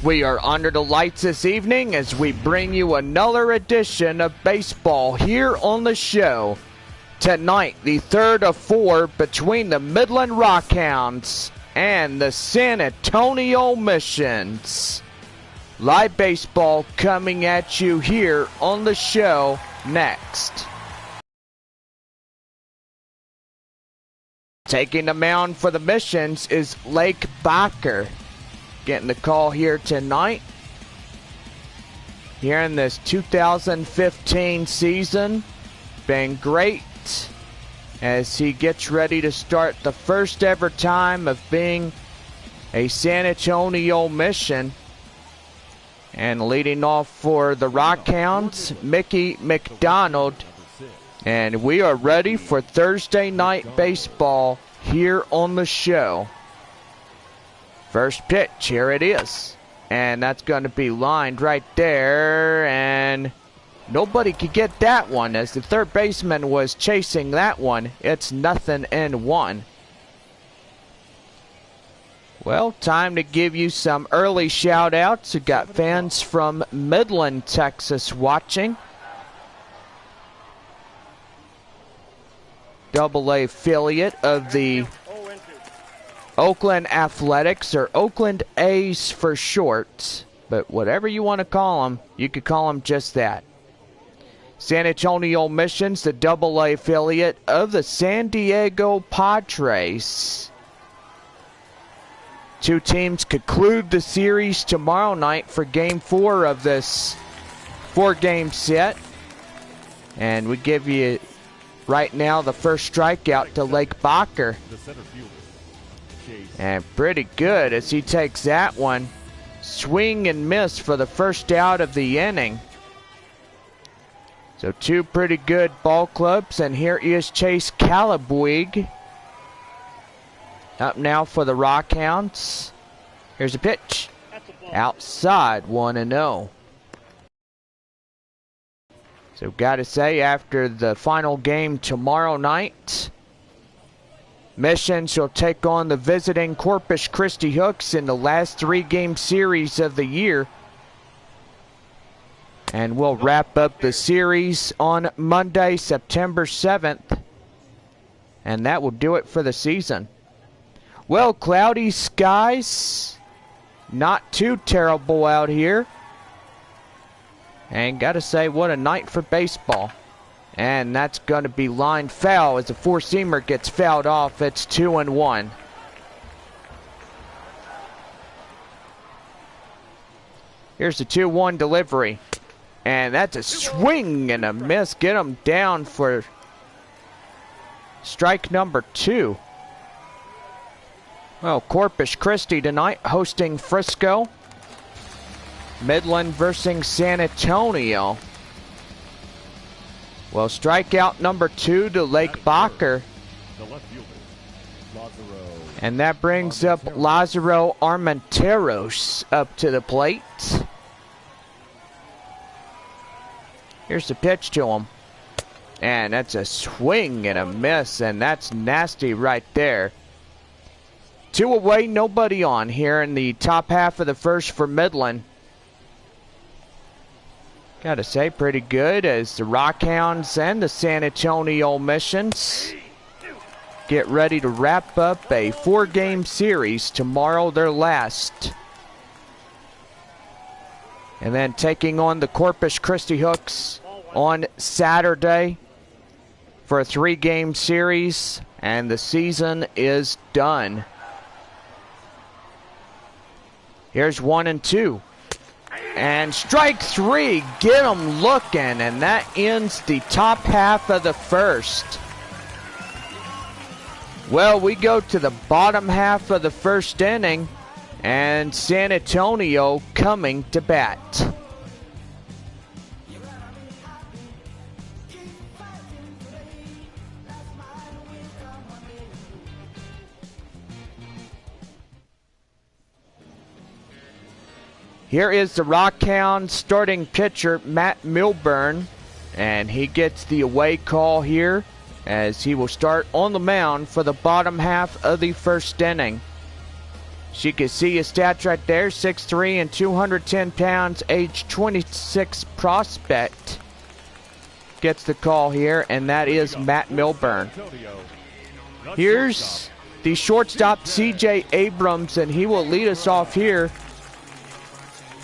We are under the lights this evening as we bring you another edition of baseball here on the show. Tonight, the third of four between the Midland Rockhounds and the San Antonio Missions. Live baseball coming at you here on the show next. Taking the mound for the Missions is JBaker. Getting the call here tonight. Here in this 2015 season. Been great as he gets ready to start the first ever time of being a San Antonio Mission. And leading off for the Rockhounds, Mickey McDonald. And we are ready for Thursday night baseball here on the show. First pitch, here it is. And that's going to be lined right there. And nobody could get that one as the third baseman was chasing that one. It's 0-1. Well, time to give you some early shout outs. We've got fans from Midland, Texas watching. AA affiliate of the Oakland Athletics, or Oakland A's for short. But whatever you want to call them, you could call them just that. San Antonio Missions, the AA affiliate of the San Diego Padres. Two teams conclude the series tomorrow night for Game 4 of this 4-game set. And we give you right now the first strikeout to JBaker. And pretty good as he takes that one. Swing and miss for the first out of the inning. So two pretty good ball clubs. And here is Chase Calabwig up now for the Rockhounds. Here's a pitch. Outside, 1-0. So gotta say, after the final game tomorrow night, Missions will take on the visiting Corpus Christi Hooks in the last 3-game series of the year. And we'll wrap up the series on Monday, September 7th. And that will do it for the season. Well, cloudy skies. Not too terrible out here. And gotta say, what a night for baseball. And that's going to be lined foul as the four-seamer gets fouled off. It's 2-1. Here's the 2-1 delivery. And that's a swing and a miss. Get him down for strike number 2. Well, Corpus Christi tonight hosting Frisco. Midland versus San Antonio. Well, strikeout number 2 to JBaker. And that brings up Lazaro Armenteros up to the plate. Here's the pitch to him. And that's a swing and a miss, and that's nasty right there. 2 away, nobody on here in the top half of the first for Midland. Gotta say, pretty good as the Rockhounds and the San Antonio Missions get ready to wrap up a 4-game series tomorrow, their last. And then taking on the Corpus Christi Hooks on Saturday for a 3-game series, and the season is done. Here's 1-2. And strike 3, get them looking, and that ends the top half of the first. Well, we go to the bottom half of the first inning, and San Antonio coming to bat. Here is the Rockhounds starting pitcher, Matt Milburn, and he gets the away call here as he will start on the mound for the bottom half of the first inning. As you can see his stats right there, 6'3" and 210 pounds, age 26 prospect. Gets the call here, and that is Matt Milburn. Here's the shortstop, C.J. Abrams, and he will lead us off here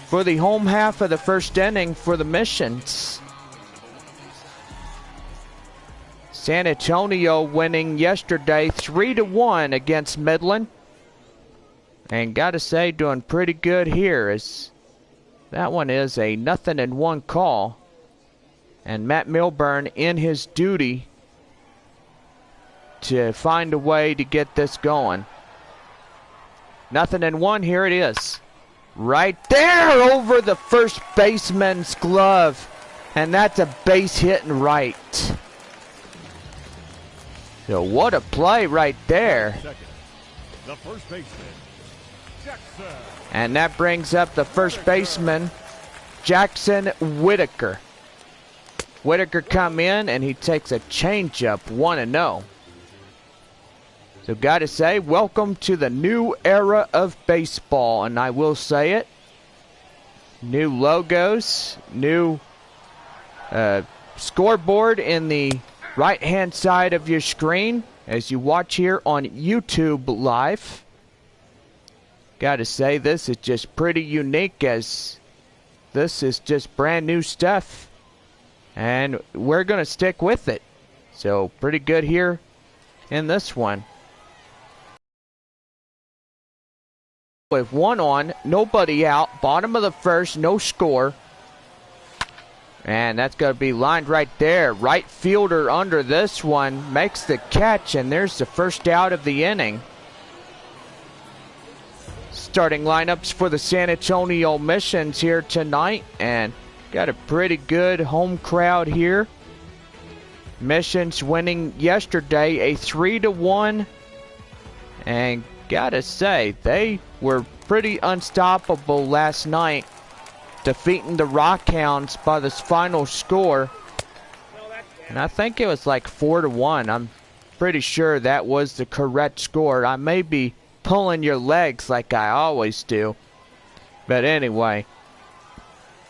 for the home half of the first inning for the Missions. San Antonio winning yesterday 3-1 against Midland. And gotta say, doing pretty good here, as that one is a 0-1 call. And Matt Milburn in his duty to find a way to get this going. 0-1, here it is. Right there over the first baseman's glove. And that's a base hit and right. So what a play right there. The first baseman, Jackson. And that brings up the first baseman, Jackson Whitaker. Whitaker come in and he takes a changeup, 1-0. So gotta say, welcome to the new era of baseball, and I will say it. New logos, new scoreboard in the right-hand side of your screen as you watch here on YouTube Live. Gotta say, this is just pretty unique, as this is just brand new stuff. And we're going to stick with it. So, pretty good here in this one. With one on, nobody out, bottom of the first, no score. And that's going to be lined right there. Right fielder under this one makes the catch, and there's the first out of the inning. Starting lineups for the San Antonio Missions here tonight, and got a pretty good home crowd here. Missions winning yesterday a 3-1, and gotta say, they were pretty unstoppable last night, defeating the Rockhounds by this final score. And I think it was like 4-1. I'm pretty sure that was the correct score. I may be pulling your legs like I always do. But anyway,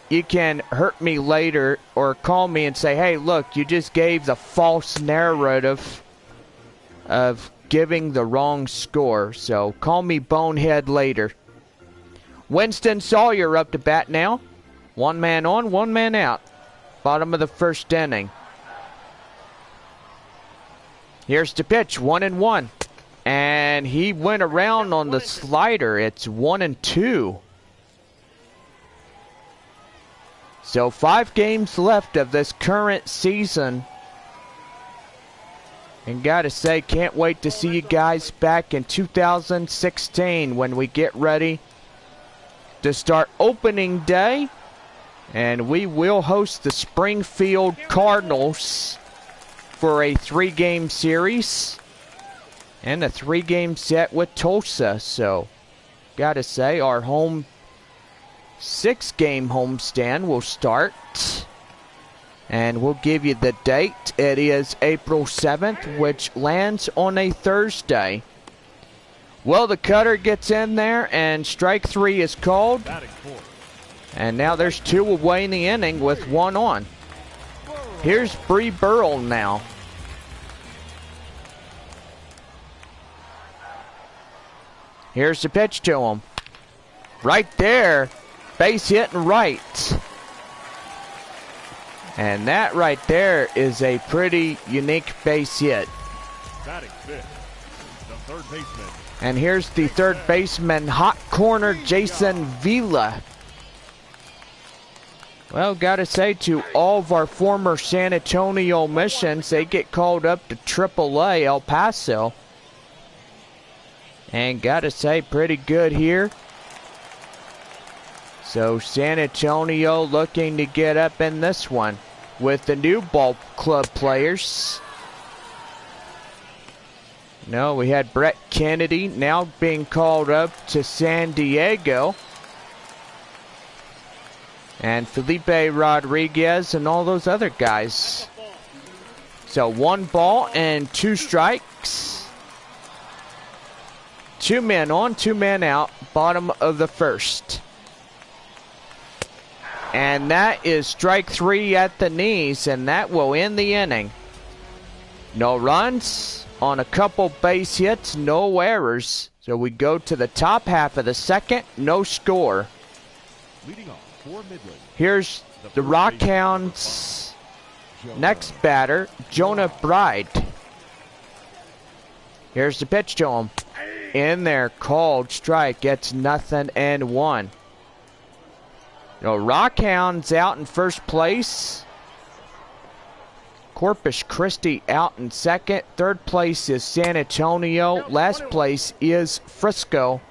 you can hurt me later or call me and say, hey, look, you just gave the false narrative of giving the wrong score. So call me bonehead later. Winston Sawyer up to bat now. One man on, one man out. Bottom of the first inning. Here's the pitch, 1-1. And he went around on the slider. It's 1-2. So 5 games left of this current season. And gotta say, can't wait to see you guys back in 2016 when we get ready to start opening day. And we will host the Springfield Cardinals for a 3-game series. And a 3-game set with Tulsa. So, gotta say, our home 6-game homestand will start. And we'll give you the date. It is April 7th, which lands on a Thursday. Well, the cutter gets in there, and strike 3 is called. And now there's 2 away in the inning with 1 on. Here's Bree Burrell now. Here's the pitch to him. Right there. Base hit and right. And that right there is a pretty unique base hit. Batting fifth, the third baseman. And here's the third baseman, hot corner Jason Vila. Well, gotta say, to all of our former San Antonio Missions, they get called up to AAA El Paso. And gotta say, pretty good here. So San Antonio looking to get up in this one with the new ball club players. No, we had Brett Kennedy now being called up to San Diego. And Felipe Rodriguez and all those other guys. So 1 ball and 2 strikes 2 men on, 2 men out, bottom of the first. And that is strike 3 at the knees, and that will end the inning. No runs on a couple base hits, no errors. So we go to the top half of the second, no score. Leading off for Midland. Here's the Rockhounds' next batter, Jonah Bride. Here's the pitch to him. In there, called strike, gets 0-1. So Rockhounds out in first place. Corpus Christi out in second. Third place is San Antonio. Last place is Frisco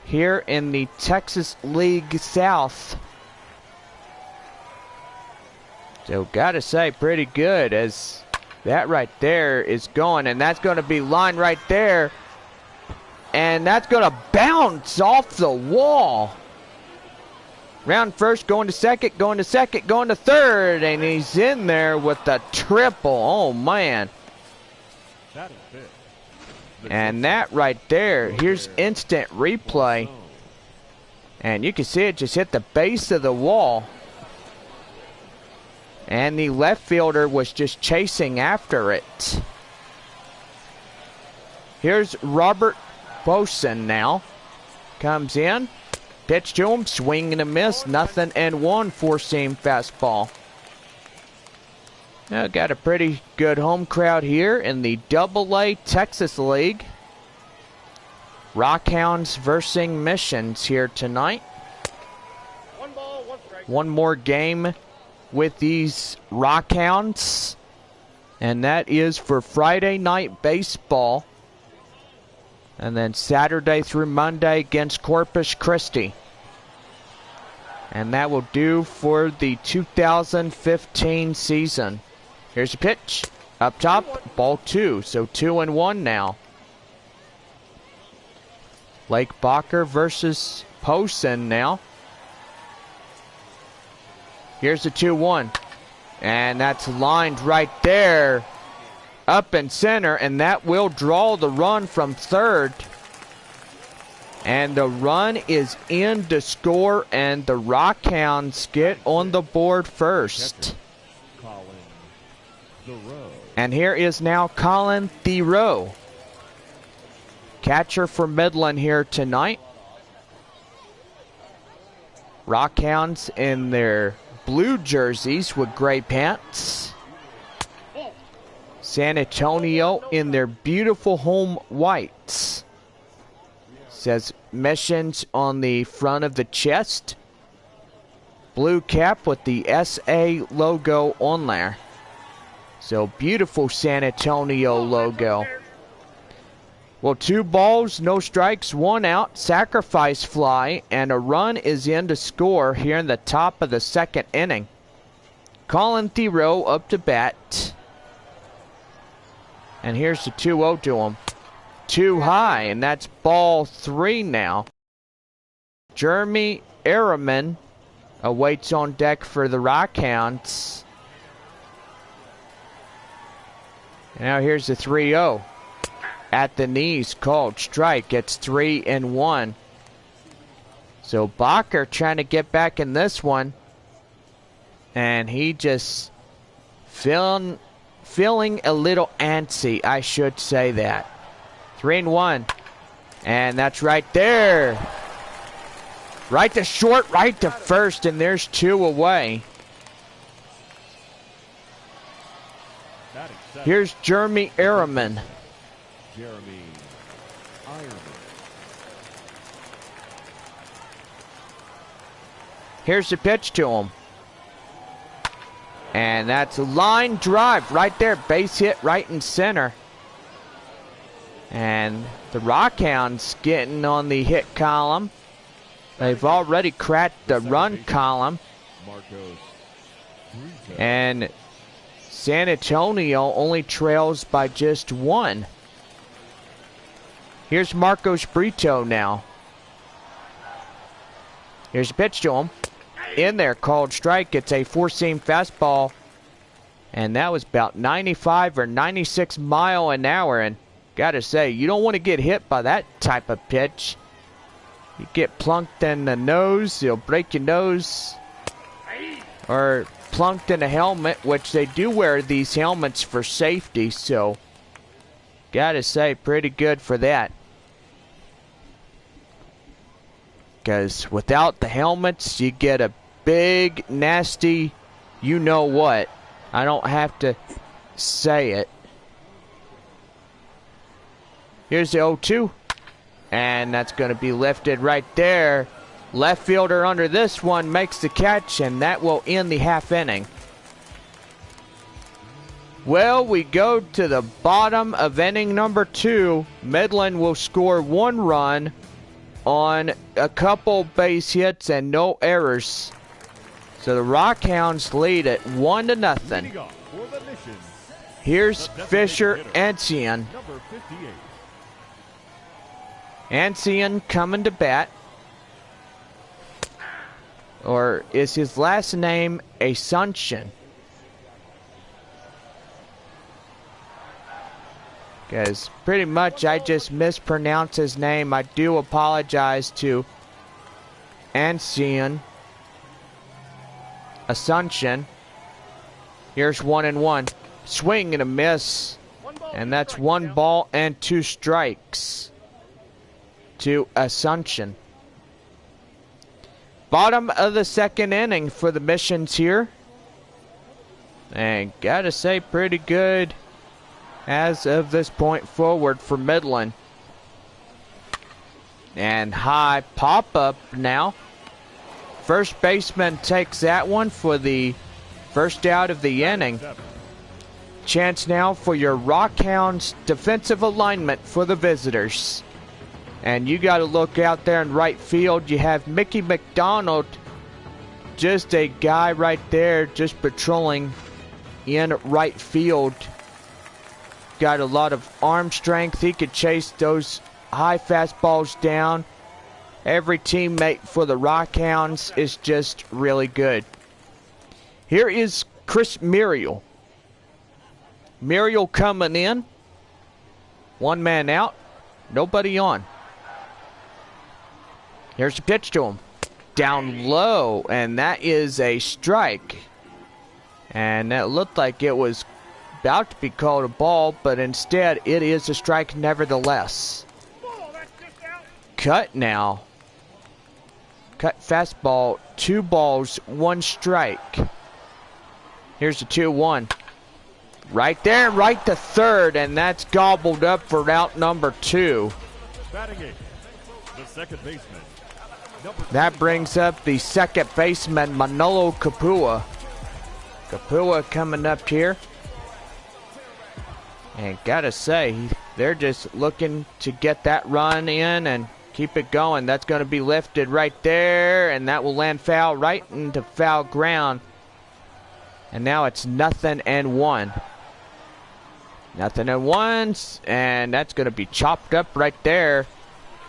here in the Texas League South. So gotta say, pretty good, as that right there is going, and that's going to be line right there, and that's going to bounce off the wall. Round first, going to second, going to second, going to third, and he's in there with the triple. Oh, man. And that right there, here's instant replay. And you can see it just hit the base of the wall. And the left fielder was just chasing after it. Here's Robert Boson now. Comes in. Pitch to him, swing and a miss, 0-1, four-seam fastball. Now got a pretty good home crowd here in the AA Texas League. Rockhounds versus Missions here tonight. One ball, one strike. One more game with these Rockhounds, and that is for Friday night baseball. And then Saturday through Monday against Corpus Christi. And that will do for the 2015 season. Here's a pitch. Up top, ball 2. So 2-1 now. Lake Bacher versus Posen now. Here's the 2-1. And that's lined right there. Up in center, and that will draw the run from third. And the run is in to score, and the Rockhounds get on the board first. And here is now Colin Theroux, catcher for Midland here tonight. Rockhounds in their blue jerseys with gray pants. San Antonio in their beautiful home whites. Says Missions on the front of the chest. Blue cap with the SA logo on there. So beautiful San Antonio logo. Well, 2 balls, no strikes, 1 out, sacrifice fly, and a run is in to score here in the top of the second inning. Colin Theroux up to bat. And here's the 2-0 to him. Too high, and that's ball 3 now. Jeremy Ehrman awaits on deck for the Rockhounds. Now here's the 3-0. At the knees, called strike. It's 3-1. So Bacher trying to get back in this one. And he just feeling a little antsy, I should say that. 3-1. And that's right there. Right to short, right to first, and there's 2 away. Here's Jeremy Ehrman. Here's the pitch to him. And that's a line drive right there. Base hit right in center. And the Rockhounds getting on the hit column. They've already cracked the run column. And San Antonio only trails by just 1. Here's Marcos Brito now. Here's a pitch to him. In there, called strike. It's a four-seam fastball. And that was about 95 or 96 mile an hour. And Gotta say, you don't want to get hit by that type of pitch. You get plunked in the nose, you'll break your nose. Or plunked in a helmet, which they do wear these helmets for safety, so gotta say, pretty good for that. Because without the helmets, you get a big, nasty, you know what. I don't have to say it. Here's the 0-2. And that's going to be lifted right there. Left fielder under this one makes the catch, and that will end the half inning. Well, we go to the bottom of inning number 2. Midland will score 1 run on a couple base hits and no errors. So the Rockhounds lead it 1-0. Here's Fisher Ancien. Ancien coming to bat. Or is his last name Asuncion? Because pretty much I just mispronounced his name. I do apologize to Ancien. Asuncion. Here's 1-1. Swing and a miss. And that's 1 ball and 2 strikes to Asuncion. Bottom of the 2nd inning for the Missions here. And gotta say, pretty good as of this point forward for Midland. And high pop-up now. First baseman takes that one for the first out of the inning. Chance now for your Rockhounds defensive alignment for the visitors. And you got to look out there in right field. You have Mickey McDonald, just a guy right there just patrolling in right field. Got a lot of arm strength. He could chase those high fastballs down. Every teammate for the Rockhounds is just really good. Here is Chris Muriel. Muriel coming in. 1 man out. Nobody on. Here's the pitch to him. Down low. And that is a strike. And that looked like it was about to be called a ball, but instead it is a strike nevertheless. Cut now. Cut fastball. 2 balls, 1 strike. Here's the 2-1. Right there, right to third, and that's gobbled up for out number 2. Batting eighth, the second baseman. That brings up the second baseman, Manolo Capua. Capua coming up here. And gotta say, they're just looking to get that run in and keep it going. That's going to be lifted right there, and that will land foul right into foul ground. And now it's 0-1. 0-1, and that's going to be chopped up right there.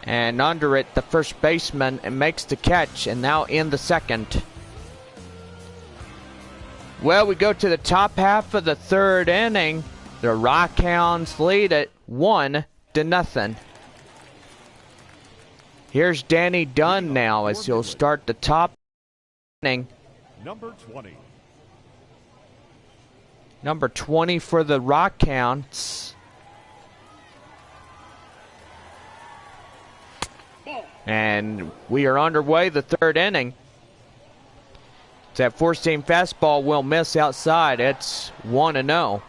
And under it, the first baseman makes the catch, and now in the second. Well, we go to the top half of the 3rd inning. The Rockhounds lead it 1-0. Here's Danny Dunn now as he'll start the top inning. Number 20. Number 20 for the Rockhounds. And we are underway the 3rd inning. That 4-seam fastball will miss outside. It's 1-0.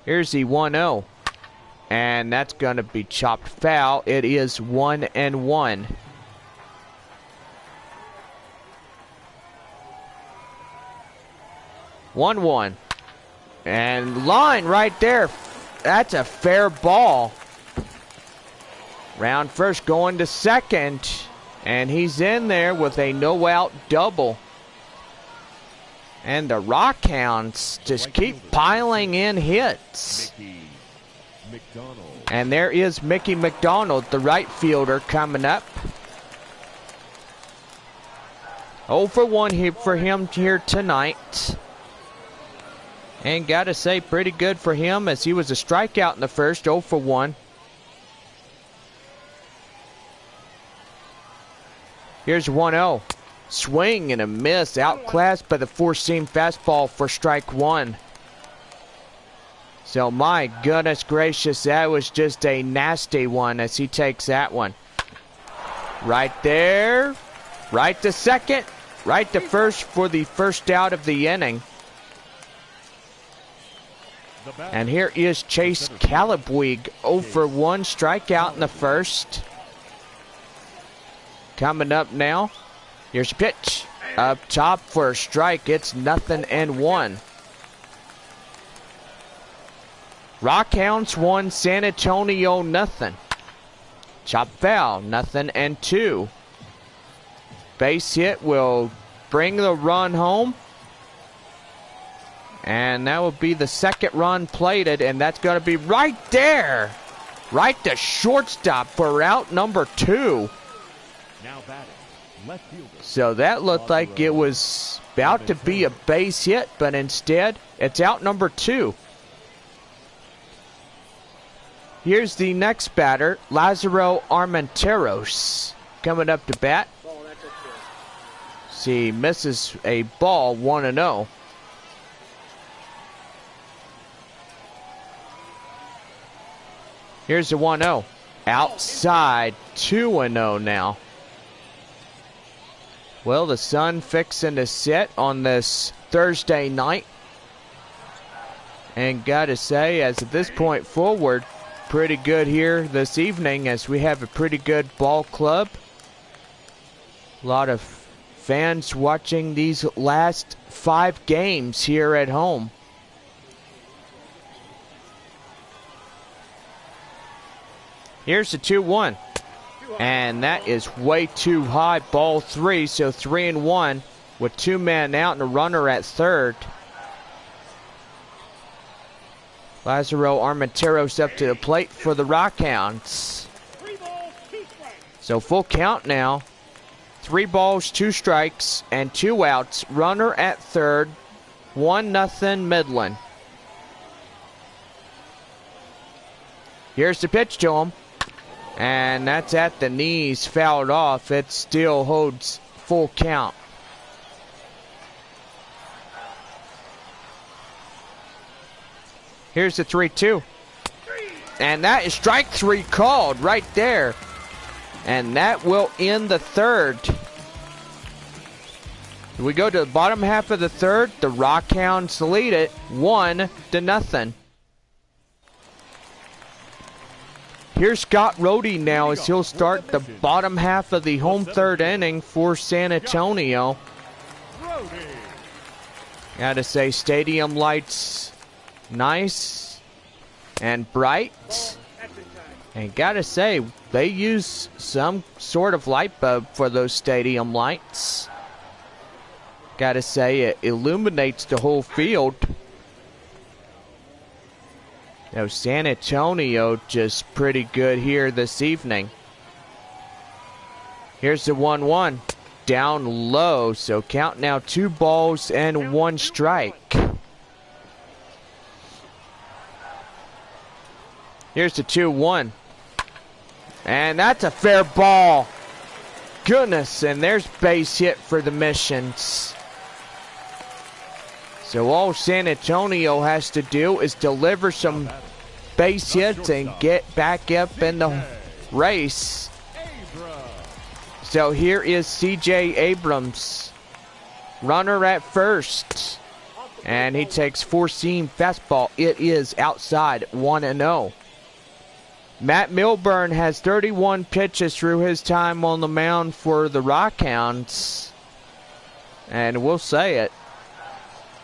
Here's the 1-0. And that's going to be chopped foul. It is 1-1. And line right there. That's a fair ball. Round first going to second. And he's in there with a no-out double. And the Rockhounds just keep piling in hits. And there is Mickey McDonald, the right fielder, coming up. 0 for 1 here for him here tonight. And gotta say, pretty good for him as he was a strikeout in the first, 0 for 1. Here's 1-0. Swing and a miss, outclassed by the four-seam fastball for strike 1. So my goodness gracious, that was just a nasty one as he takes that one. Right there, right to second, right to first for the first out of the inning. And here is Chase Calabwig, 0 for 1, strikeout in the first. Coming up now, here's a pitch. Up top for a strike, it's 0-1. Rockhounds 1, San Antonio 0. Chop foul, 0-2. Base hit will bring the run home. And that will be the second run plated, and that's going to be right there. Right to shortstop for out number 2. Now batting, left fielder. So that looked like it was about to be a base hit, but instead, it's out number 2. Here's the next batter, Lazaro Armenteros, coming up to bat. See, misses a ball, 1-0. Here's the 1-0. Outside, 2-0 now. Well, the sun fixing to set on this Thursday night. And gotta say, as at this point forward, pretty good here this evening as we have a pretty good ball club. A lot of fans watching these last 5 games here at home. Here's the 2-1. And that is way too high, ball 3, so 3-1 with 2 men out and a runner at third. Lazaro Armenteros up to the plate for the Rockhounds. So full count now. 3 balls, 2 strikes, and 2 outs. Runner at third, 1-0 Midland. Here's the pitch to him. And that's at the knees, fouled off. It still holds full count. Here's the 3-2. And that is strike 3 called right there. And that will end the third. We go to the bottom half of the third. The Rockhounds lead it 1-0. Here's Scott Rohde now as he'll start the bottom half of the home third inning for San Antonio. Gotta say, stadium lights nice and bright. And gotta say, they use some sort of light bulb for those stadium lights. Gotta say, it illuminates the whole field. Now, San Antonio just pretty good here this evening. Here's the 1-1. Down low, so count now 2 balls and 1 strike. Here's the 2-1. And that's a fair ball. Goodness, and there's base hit for the Missions. So all San Antonio has to do is deliver some base hits and get back up in the race. So here is C.J. Abrams, runner at first. And he takes 4-seam fastball. It is outside, 1-0. Matt Milburn has 31 pitches through his time on the mound for the Rockhounds. And we'll say it,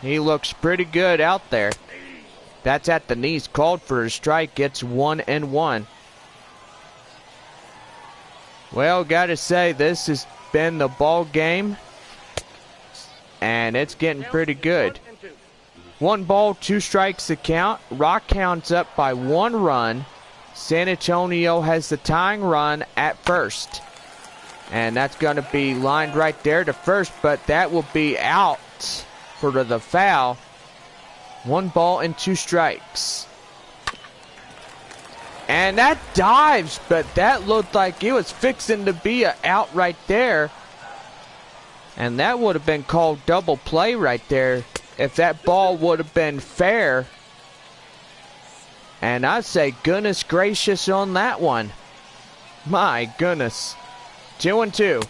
he looks pretty good out there. That's at the knees, called for a strike. It's 1-1. Well, gotta say, this has been the ball game, and it's getting pretty good. 1 ball, 2 strikes to count. Rockhounds up by 1 run. San Antonio has the tying run at first. And that's going to be lined right there to first, but that will be out for the foul. 1 ball and 2 strikes. And that dives, but that looked like it was fixing to be a out right there. And that would have been called double play right there if that ball would have been fair. And I'd say goodness gracious on that one. My goodness. 2-2.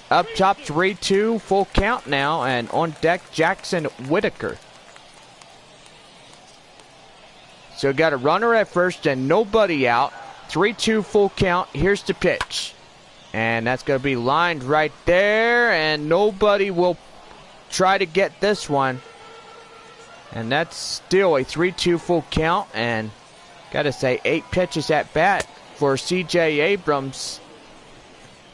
Up top 3-2, full count now, and on deck Jackson Whitaker. So got a runner at first and nobody out. 3-2 full count. Here's the pitch. And that's going to be lined right there, and nobody will try to get this one. And that's still a 3-2 full count, and got to say 8 pitches at bat for C.J. Abrams.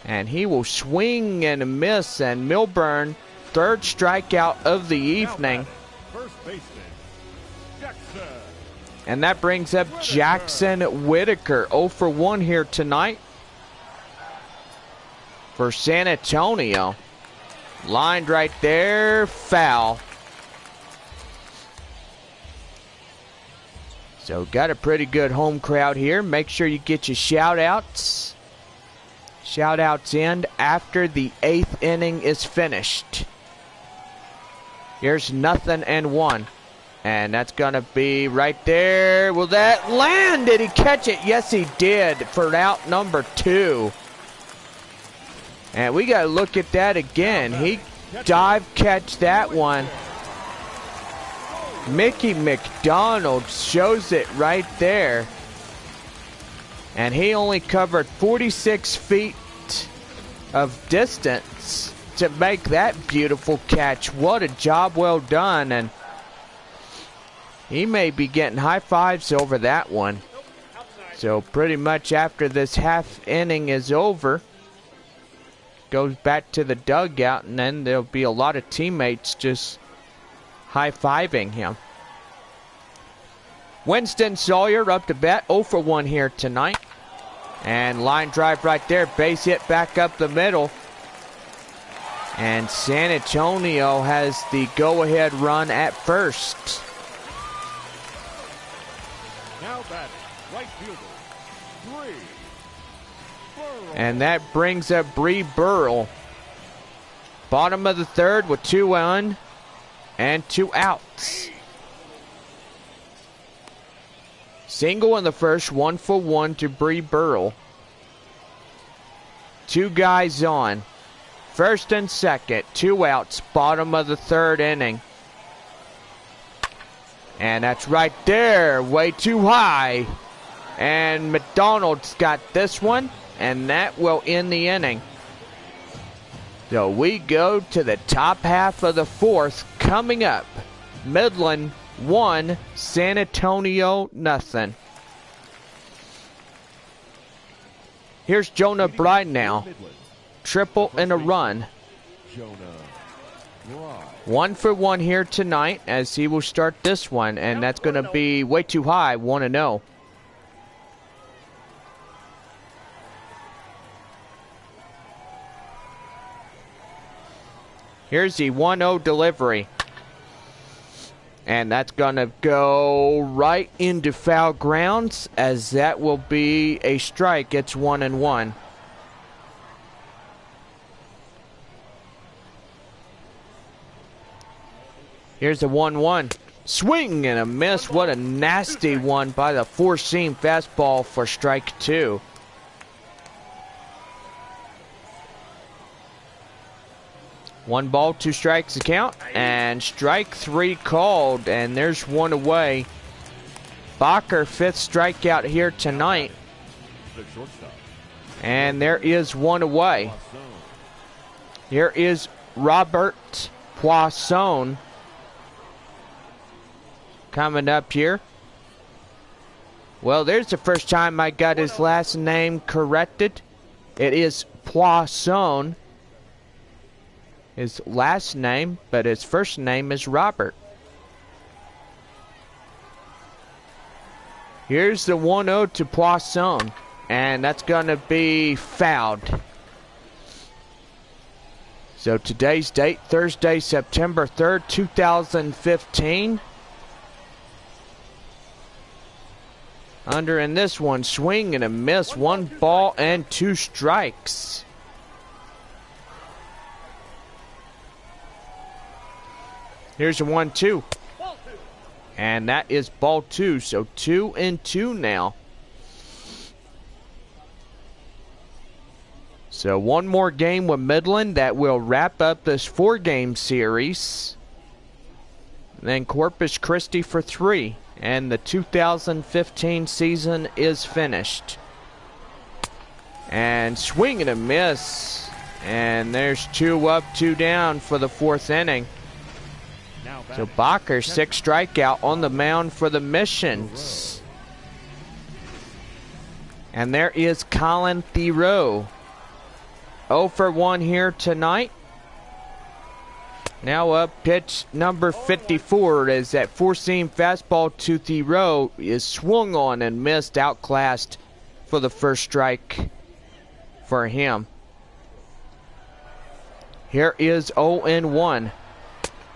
And he will swing and a miss, and Milburn, 3rd strikeout of the evening. First baseman, Jackson. And that brings up Jackson Whitaker, 0 for 1 here tonight for San Antonio. Lined right there, foul. So got a pretty good home crowd here. Make sure you get your shout-outs. Shout-outs end after the 8th inning is finished. Here's 0-1. And that's going to be right there. Will that land? Did he catch it? Yes, he did for out number 2. And we got to look at that again. He dive catch that one. Mickey McDonald shows it right there. And he only covered 46 feet of distance to make that beautiful catch. What a job well done. And he may be getting high fives over that one. So pretty much after this half inning is over, goes back to the dugout, and then there'll be a lot of teammates just high-fiving him. Winston Sawyer up to bat, 0 for 1 here tonight. And line drive right there, base hit back up the middle. And San Antonio has the go-ahead run at first. Now batting, right fielder, Bree Burrell. And that brings up Bree Burrell. Bottom of the 3rd with 2 on and 2 outs. Single in the first, 1 for 1 to Bree Burrell. 2 guys on. First and second, 2 outs, bottom of the 3rd inning. And that's right there, way too high. And McDonald's got this one, and that will end the inning. So we go to the top half of the 4th coming up. Midland 1, San Antonio nothing. Here's Jonah Bride now. Triple and a run. 1 for 1 here tonight as he will start this one, and that's going to be way too high, 1-0. Here's the 1-0 delivery. And that's going to go right into foul grounds, as that will be a strike. It's 1-1. Here's the 1-1. Swing and a miss. What a nasty one by the four-seam fastball for strike 2. One ball, 2 strikes to count, and strike 3 called, and there's one away. Baker, 5th strikeout here tonight, and there is one away. Here is Robert Poisson coming up here. Well, there's the first time I got his last name corrected. It is Poisson. His last name, but his first name is Robert. Here's the 1-0 to Poisson, and that's going to be fouled. So today's date, Thursday, September 3rd, 2015. Under in this one, swing and a miss. 1 ball and 2 strikes. Here's a 1-2. And that is ball 2. So 2-2 now. So one more game with Midland that will wrap up this 4-game series. And then Corpus Christi for 3. And the 2015 season is finished. And swing and a miss. And there's 2 up, 2 down for the 4th inning. So Baker, 6 strikeout on the mound for the Missions. And there is Colin Theroux. 0 for 1 here tonight. Now up, pitch number 54 is that 4-seam fastball to Theroux is swung on and missed, outclassed for the first strike for him. Here is 0-1.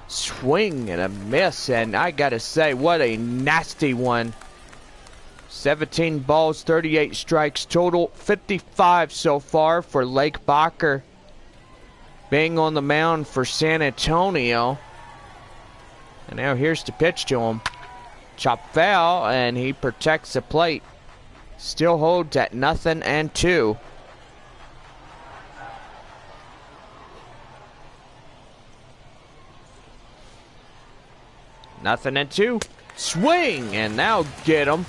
Swing and a miss, and I gotta say, what a nasty one. 17 balls, 38 strikes total, 55 so far for Lake Baker. Being on the mound for San Antonio. And now here's the pitch to him. Chop foul, and he protects the plate. Still holds at 0-2. Nothing and 2. Swing, and now get him.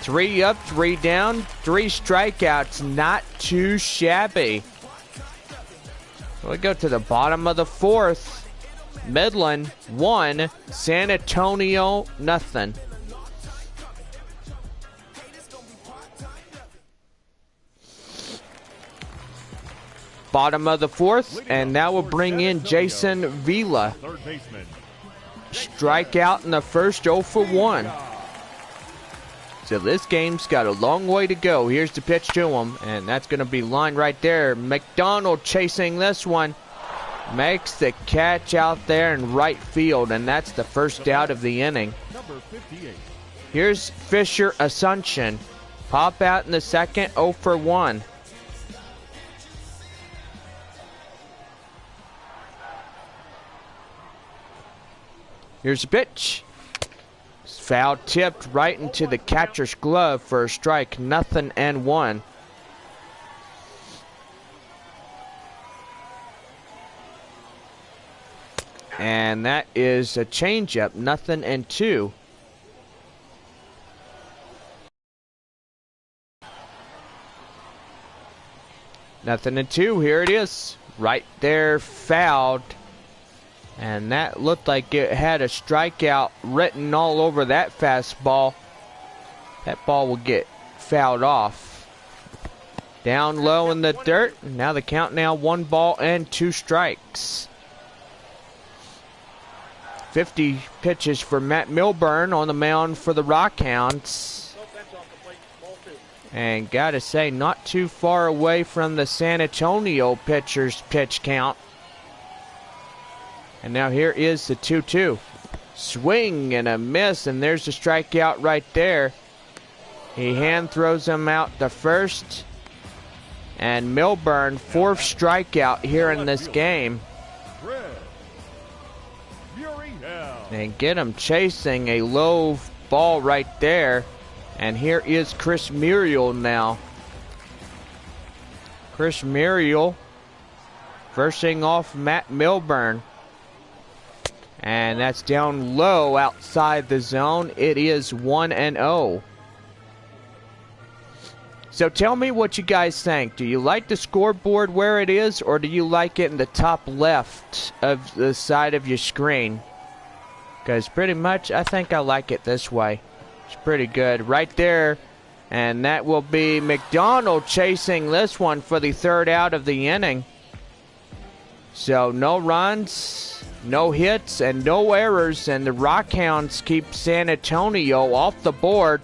3 up, 3 down, 3 strikeouts. Not too shabby. So we go to the bottom of the 4th. Midland 1, San Antonio nothing. Bottom of the 4th, and now we'll bring in Jason Vila. Strikeout in the first, 0 for 1. So this game's got a long way to go. Here's the pitch to him, and that's going to be line right there. McDonald chasing this one. Makes the catch out there in right field, and that's the first out of the inning. Here's Fisher Asuncion. Pop out in the second, 0 for 1. Here's a pitch. Foul tipped right into the catcher's glove for a strike. 0-1. And that is a changeup. 0-2. Nothing and 2. Here it is. Right there, fouled. And that looked like it had a strikeout written all over that fastball. That ball will get fouled off. Down low in the dirt. Now the count now 1 ball and 2 strikes. 50 pitches for Matt Milburn on the mound for the Rockhounds. And gotta say, not too far away from the San Antonio pitcher's pitch count. And now here is the 2-2. Swing and a miss, and there's the strikeout right there. He hand throws him out to first. And Milburn, 4th strikeout here in this game. And get him chasing a low ball right there. And here is Chris Muriel now. Chris Muriel versing off Matt Milburn. And that's down low outside the zone. It is 1-0. So tell me what you guys think. Do you like the scoreboard where it is, or do you like it in the top left of the side of your screen? Because pretty much I think I like it this way. It's pretty good. Right there. And that will be McDonald chasing this one for the 3rd out of the inning. So no runs, no hits, and no errors, and the Rockhounds keep San Antonio off the board.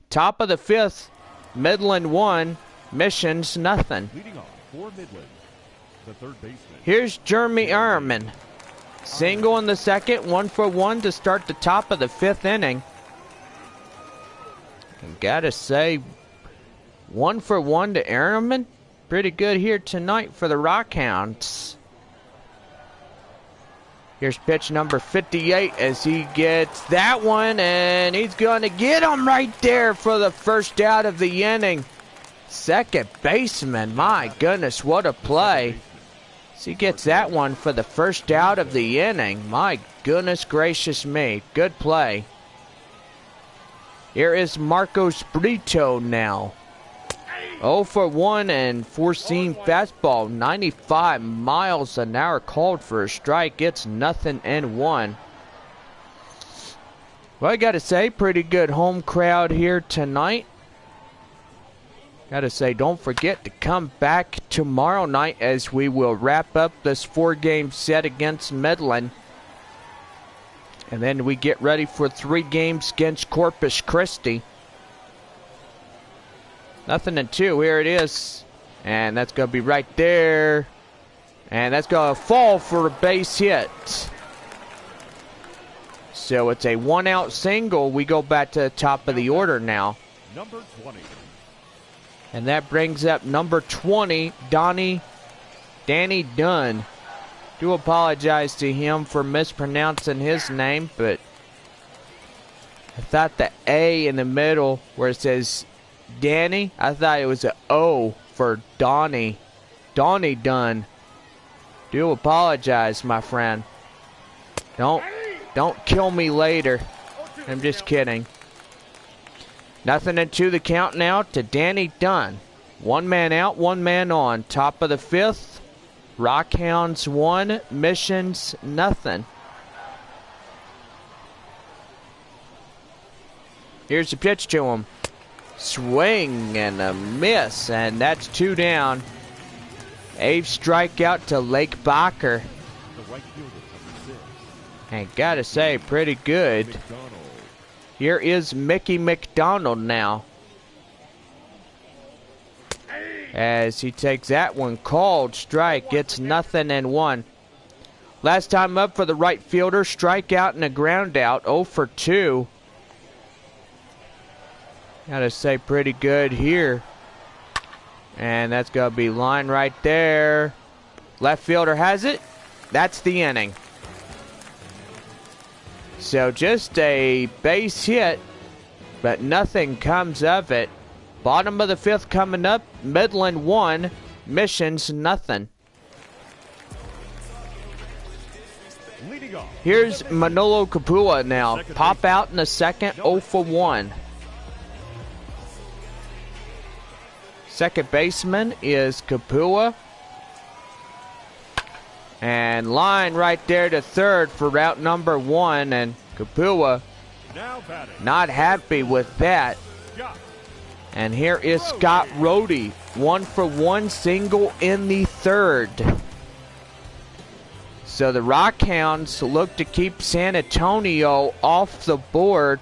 Top of the 5th, Midland 1, Missions nothing. Leading off for Midland, the 3rd baseman. Here's Jeremy Ehrman. Single in the second, 1 for 1 to start the top of the 5th inning. And gotta say, 1-for-1 to Airman. Pretty good here tonight for the Rockhounds. Here's pitch number 58 as he gets that one, and he's going to get him right there for the first out of the inning. Second baseman, my goodness, what a play. So he gets that one for the first out of the inning. My goodness gracious me, good play. Here is Marcos Brito now. 0-for-1 and four-seam fastball, 95 miles an hour called for a strike. It's 0-1. Well, I gotta say, pretty good home crowd here tonight. Gotta say, don't forget to come back tomorrow night as we will wrap up this 4-game set against Midland. And then we get ready for 3 games against Corpus Christi. 0-2, here it is. And that's going to be right there. And that's going to fall for a base hit. So it's a 1-out single. We go back to the top of the order now. Number 20. And that brings up number 20, Danny Dunn. Do apologize to him for mispronouncing his name, but I thought the A in the middle where it says Danny, I thought it was an O for Donnie. Donnie Dunn. Do apologize, my friend. Don't kill me later. I'm just kidding. 0-2 the count now to Danny Dunn. 1 man out, 1 man on. Top of the 5th. Rockhounds 1, Missions nothing. Here's the pitch to him. Swing and a miss, and that's 2 down. Abe strikeout to Lake Baker. And gotta say, pretty good. Here is Mickey McDonald now. As he takes that one called strike, gets 0-1. Last time up for the right fielder, strikeout and a ground out, 0-for-2. Gotta say, pretty good here. And that's gonna be line right there. Left fielder has it. That's the inning. So just a base hit, but nothing comes of it. Bottom of the 5th coming up. Midland 1, Missions nothing. Here's Manolo Capua now. Pop out in the 2nd, 0-for-1. Second baseman is Capua. And line right there to 3rd for route number 1. And Capua not happy with that. And here is Scott Rohde. 1-for-1 single in the 3rd. So the Rockhounds look to keep San Antonio off the board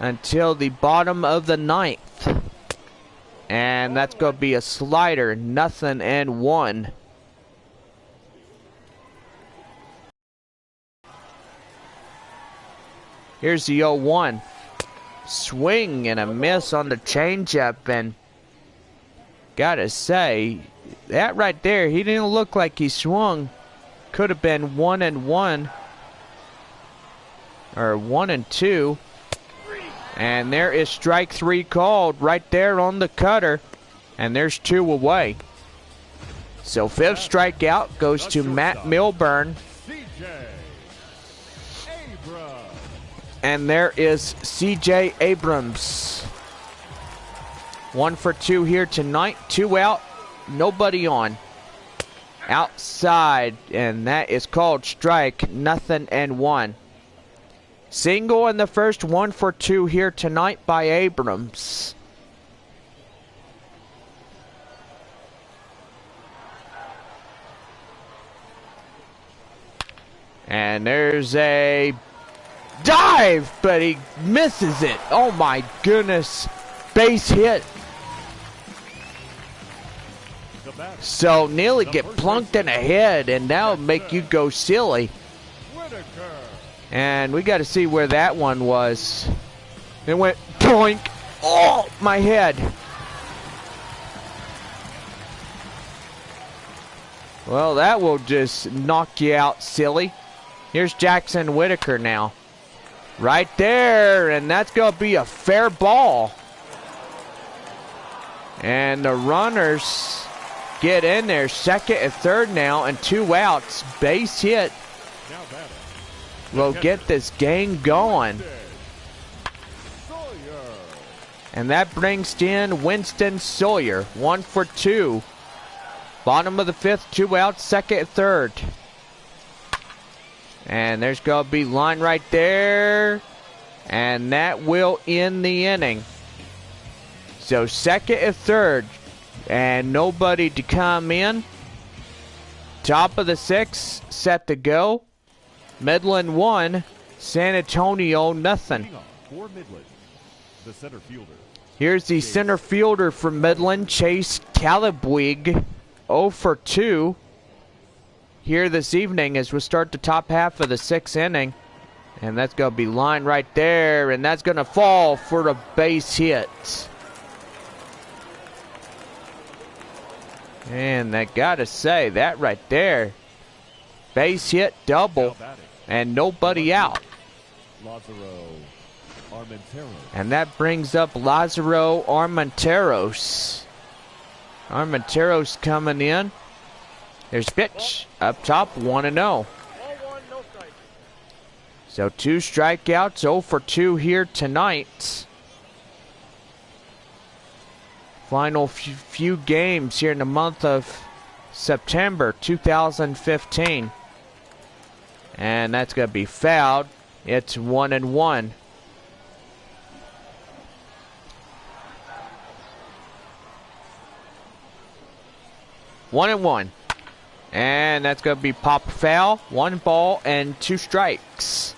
until the bottom of the 9th. And that's going to be a slider, 0-1. Here's the 0-1. Swing and a miss on the changeup, and gotta say, that right there, he didn't look like he swung. Could have been 1-1 or 1-2. And there is strike 3 called right there on the cutter, and there's 2 away. So 5th strikeout goes to Matt Milburn. And there is C.J. Abrams. 1-for-2 here tonight. 2 out, nobody on. Outside, and that is called strike, 0-1. Single in the 1st, 1-for-2 here tonight by Abrams. And there's a dive, but he misses it. Oh my goodness. Base hit. So nearly get plunked in the head, and that'll make you go silly. And we got to see where that one was. It went Doink! Oh, my head. Well, that will just knock you out, silly. Here's Jackson Whitaker now. Right there, and that's going to be a fair ball. And the runners get in there, second and third now, and 2 outs. Base hit will get this game going. And that brings in Winston Sawyer, 1 for 2. Bottom of the 5th, 2 outs, second and third. And there's going to be line right there. And that will end the inning. So second and third. And nobody to come in. Top of the 6th, set to go. Midland 1, San Antonio nothing. For Midland, the center fielder. Here's the center fielder from Midland, Chase Calabwig, 0 for 2 here this evening as we start the top half of the 6th inning. And that's going to be line right there, and that's going to fall for a base hit. And I got to say, that right there, base hit double, and nobody out. And that brings up Lazaro Armenteros. Armenteros coming in. There's pitch up top, 1-0. Ball 1, no strike. So 2 strikeouts, 0 for 2 here tonight. Final few games here in the month of September 2015. And that's going to be fouled. It's 1-1. One and one. And that's going to be pop foul. 1 ball and 2 strikes.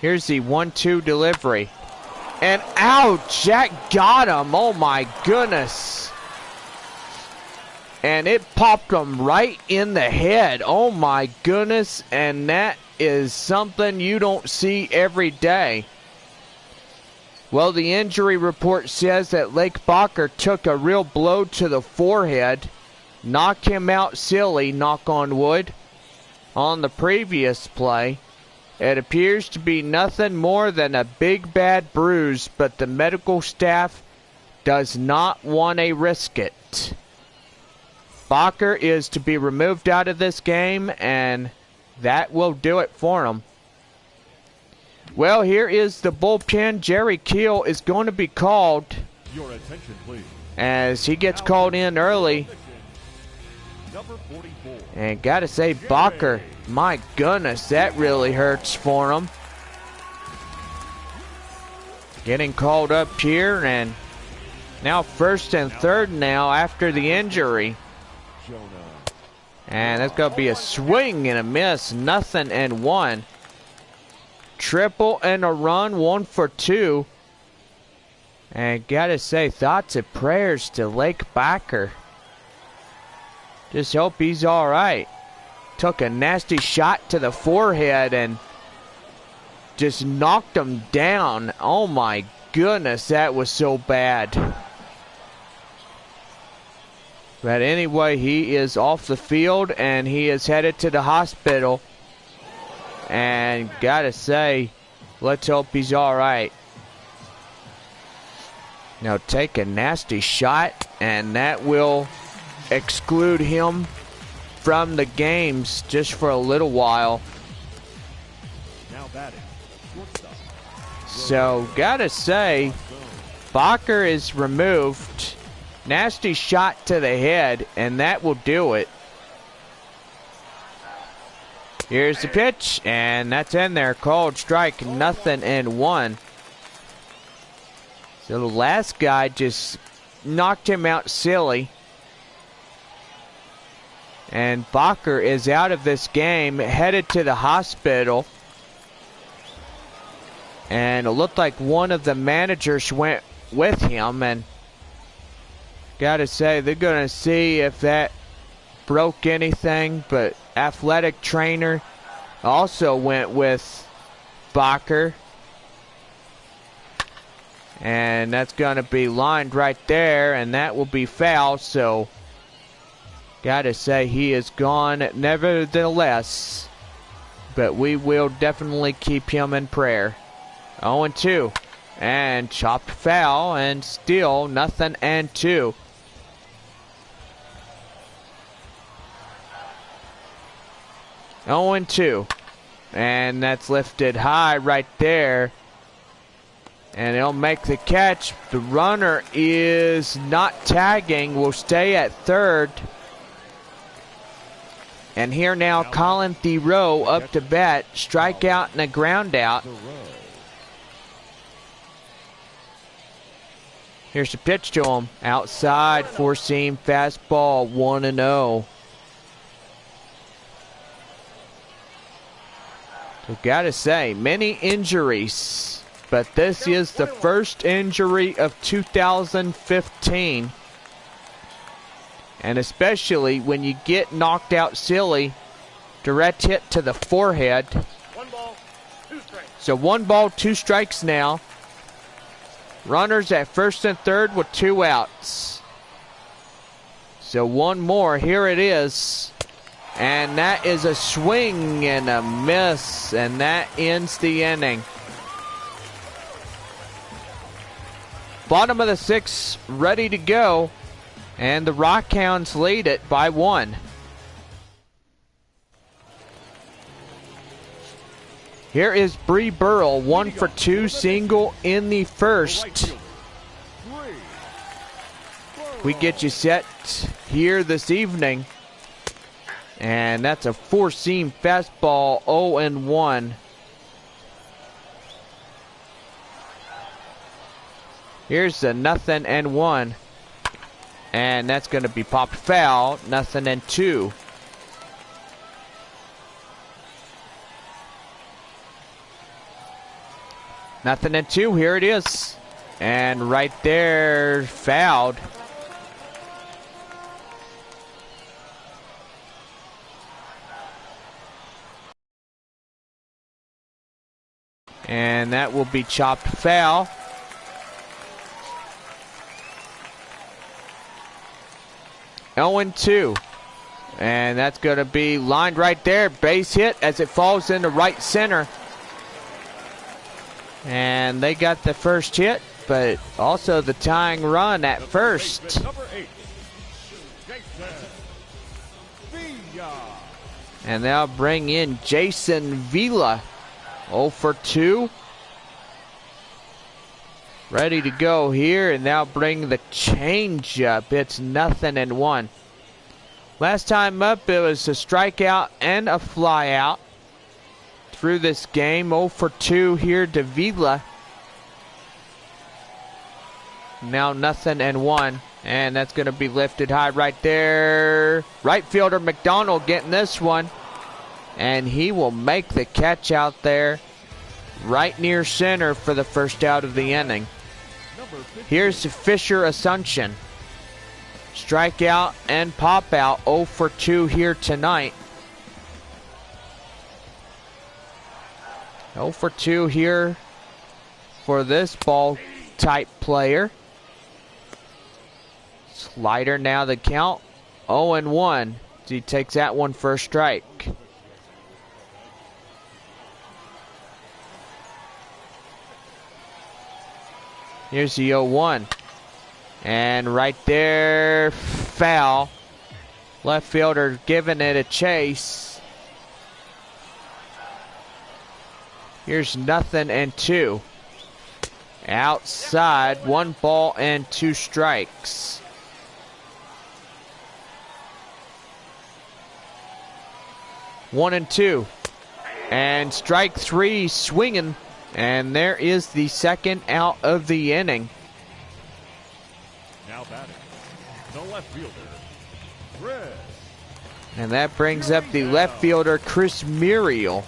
Here's the 1-2 delivery. And ouch! Jack got him. Oh my goodness. And it popped him right in the head. Oh my goodness. And that is something you don't see every day. Well, the injury report says that Lake Baker took a real blow to the forehead, knocked him out silly, knock on wood, on the previous play. It appears to be nothing more than a big bad bruise, but the medical staff does not want to risk it. Baker is to be removed out of this game, and that will do it for him. Well, here is the bullpen. Jerry Keel is going to be called. Your attention, please. As he gets called in early. Number 44. And gotta say, Baker, my goodness, that really hurts for him. Getting called up here, and now first and third now after the injury. And that's going to be a swing and a miss, 0-1. Triple and a run, 1 for 2. And gotta say, thoughts and prayers to Lake Baker. Just hope he's alright. Took a nasty shot to the forehead and just knocked him down. Oh my goodness, that was so bad. But anyway, he is off the field and he is headed to the hospital. And gotta say, let's hope he's alright. Now take a nasty shot, and that will exclude him from the games just for a little while. Now batting. So gotta say, Baker is removed. Nasty shot to the head, and that will do it. Here's the pitch, and that's in there. Called strike, 0-1. So the last guy just knocked him out silly. And Baker is out of this game, headed to the hospital. And it looked like one of the managers went with him, and gotta say, they're gonna see if that broke anything, but athletic trainer also went with Baker. And that's going to be lined right there, and that will be foul. So, gotta say, he is gone nevertheless. But we will definitely keep him in prayer. 0-2. And chopped foul, and still nothing and 2. And 2. And that's lifted high right there. And he'll make the catch. The runner is not tagging. Will stay at third. And here now, Colin Thoreau up to bat. Strikeout and a ground out. Here's the pitch to him. Outside, four-seam fastball, 1-0. So gotta say, many injuries. But this is the first injury of 2015. And especially when you get knocked out silly, direct hit to the forehead. 1 ball, 2 strikes. So 1 ball, 2 strikes now. Runners at first and third with 2 outs. So 1 more, here it is. And that is a swing and a miss, and that ends the inning. Bottom of the 6th, ready to go. And the Rockhounds lead it by 1. Here is Bree Burrell, 1 for 2, single in the first. We get you set here this evening. And that's a four-seam fastball, 0-1. Here's the 0-1. And that's going to be popped foul, 0-2. Nothing and 2, here it is. And right there, fouled. And that will be chopped foul. And 2. And that's going to be lined right there. Base hit as it falls into right center. And they got the first hit, but also the tying run at first. And they'll bring in Jason Vila. 0 for 2. Ready to go here, and now bring the changeup. It's 0-1. Last time up, it was a strikeout and a flyout through this game. 0 for 2 here to Vila. Now 0-1, and that's going to be lifted high right there. Right fielder McDonald getting this one, and he will make the catch out there right near center for the first out of the inning. Here's Fisher Assumption. Strikeout and pop out, 0 for 2 here tonight. 0 for 2 here for this ball type player. Slider now the count, 0-1. He takes that one for a strike. Here's the 0-1. And right there, foul. Left fielder giving it a chase. Here's 0-2. Outside, 1 ball and 2 strikes. One and 2. And strike 3 swinging. And there is the second out of the inning. Now batting, the left fielder, Chris. And that brings up the left fielder, Chris Muriel.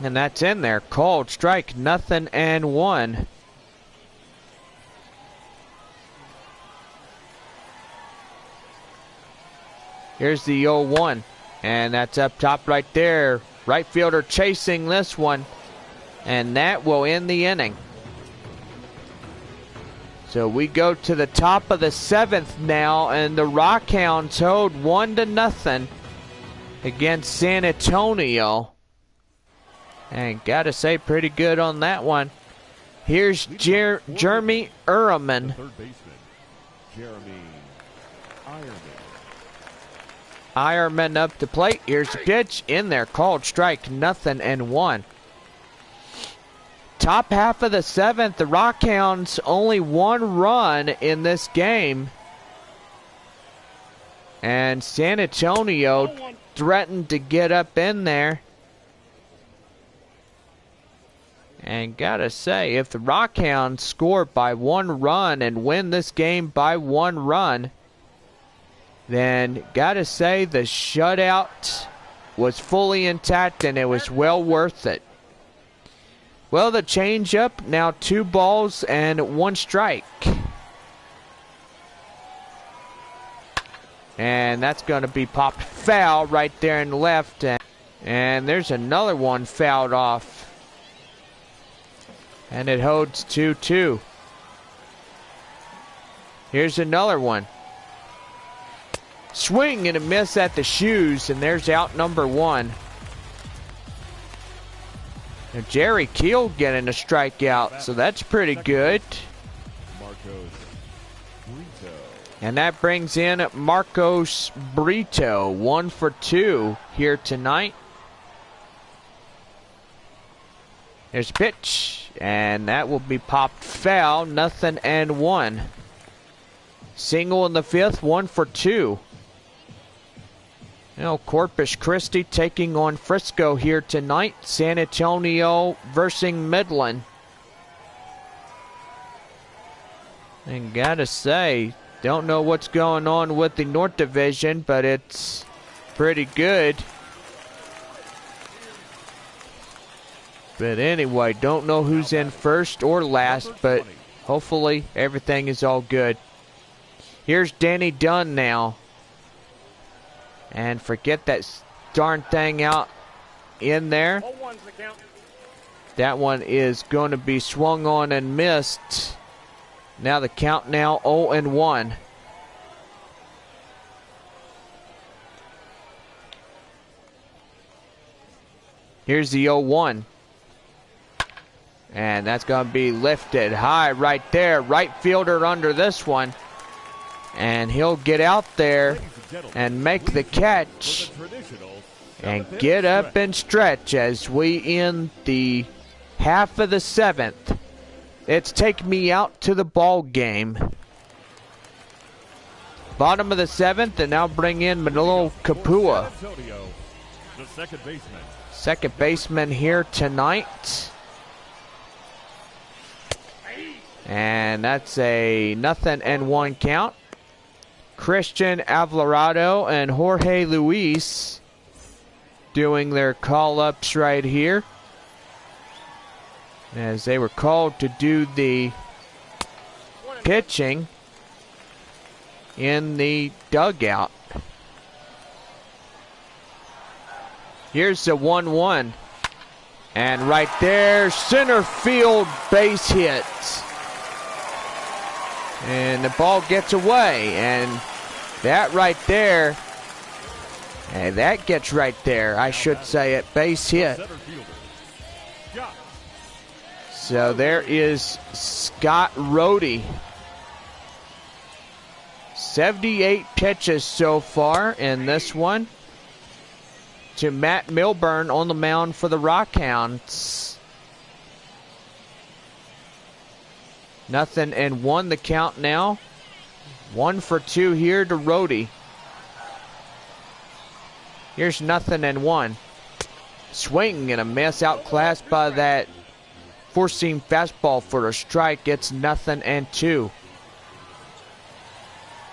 And that's in there. Called strike, 0-1. Here's the 0-1. And that's up top right there. Right fielder chasing this one. And that will end the inning. So we go to the top of the 7th now, and the Rockhounds hold 1-0 against San Antonio. And gotta say, pretty good on that one. Here's Jeremy Ehrman. Third baseman, Jeremy Ironman. Ironman up the plate. Here's the pitch in there, called strike, 0-1. Top half of the 7th, the Rockhounds only 1 run in this game. And San Antonio threatened to get up in there. And gotta say, if the Rockhounds score by 1 run and win this game by 1 run, then gotta say the shutout was fully intact and it was well worth it. Well, the changeup, now 2 balls and 1 strike. And that's going to be popped foul right there in the left. And there's another one fouled off. And it holds 2-2. Here's another one. Swing and a miss at the shoes, and there's out number 1. Now Jerry Keel getting a strikeout, so that's pretty good. And that brings in Marcos Brito, 1 for 2 here tonight. There's a pitch, and that will be popped foul, 0-1. Single in the 5th, 1 for 2. You know, Corpus Christi taking on Frisco here tonight. San Antonio versus Midland. And gotta say, don't know what's going on with the North Division, but it's pretty good. But anyway, don't know who's in first or last, but hopefully everything is all good. Here's Danny Dunn now. And forget that darn thing out in there. That one is going to be swung on and missed. Now the count now 0-1. Here's the 0-1. And that's going to be lifted high right there. Right fielder under this one. And he'll get out there and make the catch and get up and stretch as we end the half of the 7th. It's take me out to the ball game. Bottom of the 7th, and now bring in Manolo Capua. Second baseman here tonight. And that's a 0-1 count. Christian Alvarado and Jorge Luis doing their call-ups right here, as they were called to do the pitching in the dugout. Here's the 1-1. And right there, center field base hit. And the ball gets away, and that right there, and that gets right there, I should say it, base hit. So there is Scott Rohde. 78 pitches so far in this one to Matt Milburn on the mound for the Rockhounds. 0-1 the count now. 1 for 2 here to Rohde. Here's 0-1. Swing and a miss, outclassed by that four-seam fastball for a strike. It's 0-2.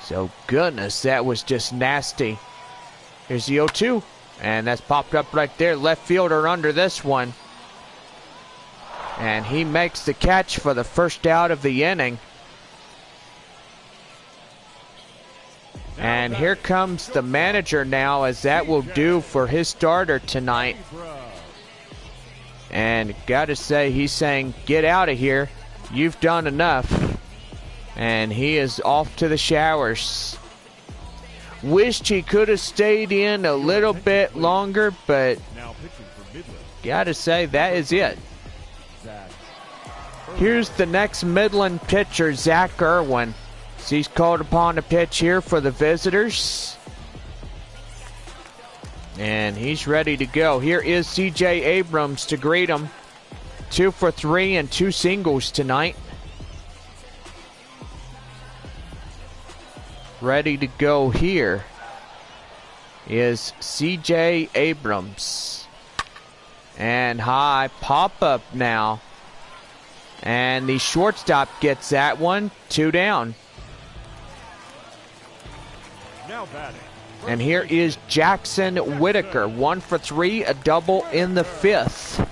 So goodness, that was just nasty. Here's the 0-2. And that's popped up right there. Left fielder under this one. And he makes the catch for the first out of the inning. And here comes the manager now, as that will do for his starter tonight. And gotta say, he's saying, get out of here. You've done enough. And he is off to the showers. Wished he could have stayed in a little bit longer, but gotta say, that is it. Here's the next Midland pitcher, Zach Irwin. He's called upon to pitch here for the visitors. And he's ready to go. Here is C.J. Abrams to greet him. 2 for 3 and 2 singles tonight. Ready to go here is C.J. Abrams. And high pop-up now. And the shortstop gets that one. 2 down. Now batting. And here is Jackson Whitaker. 1 for 3, a double in the 5th.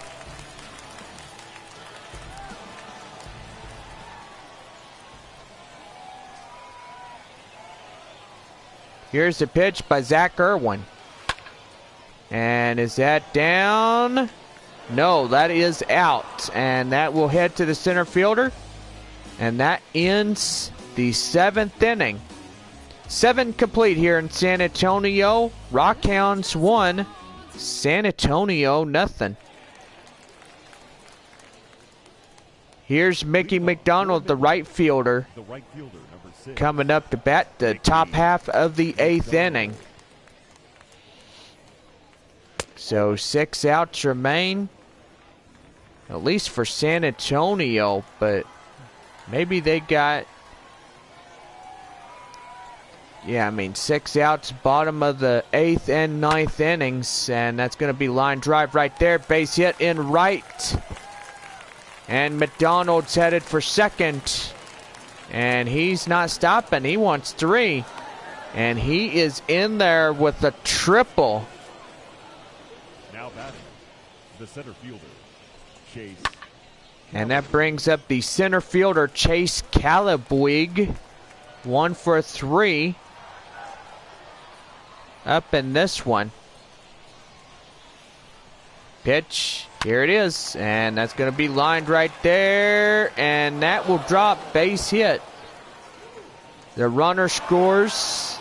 Here's the pitch by Zach Irwin. And is that down? No, that is out. And that will head to the center fielder. And that ends the 7th inning. 7 complete here in San Antonio. Rockhounds 1, San Antonio nothing. Here's Mickey McDonald, the right fielder, coming up to bat the top half of the 8th inning. So 6 outs remain, at least for San Antonio, but maybe they got... Yeah, I mean, 6 outs, bottom of the 8th and 9th innings, and that's going to be line drive right there. Base hit in right. And McDonald's headed for second. And he's not stopping. He wants 3. And he is in there with a triple. Now batting, the center fielder, Chase. And that brings up the center fielder, Chase Calabwig. 1 for 3. Up in this one. Pitch. Here it is. And that's going to be lined right there. And that will drop. Base hit. The runner scores.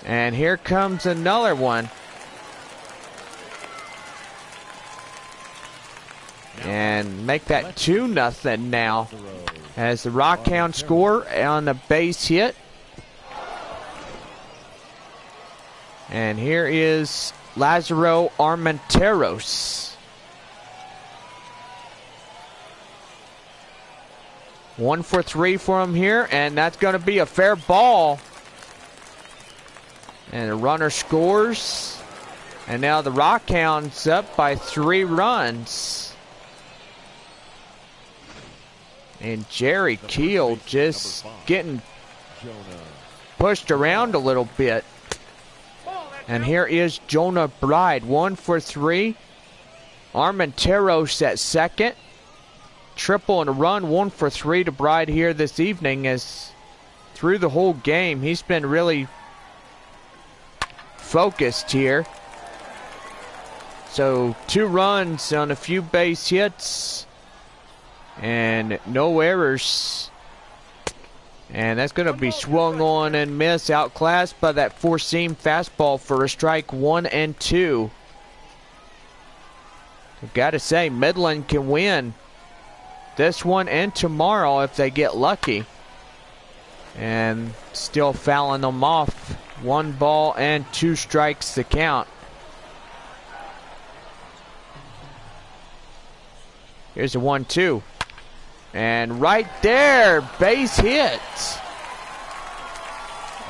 And here comes another one. And make that 2-0 now. As the Rockhounds score on the base hit. And here is Lazaro Armenteros. 1 for 3 for him here, and that's going to be a fair ball. And the runner scores. And now the Rockhounds up by 3 runs. And Jerry Keel just getting pushed around a little bit. And here is Jonah Bride, 1 for 3. Armenteros at second. Triple and a run, 1 for 3 to Bride here this evening, as through the whole game he's been really focused here. So 2 runs on a few base hits and no errors. And that's going to be swung on and missed, outclassed by that 4-seam fastball for a strike 1 and 2. I've got to say, Midland can win this one and tomorrow if they get lucky. And still fouling them off. 1 ball and 2 strikes to count. Here's a 1-2. And right there, base hit.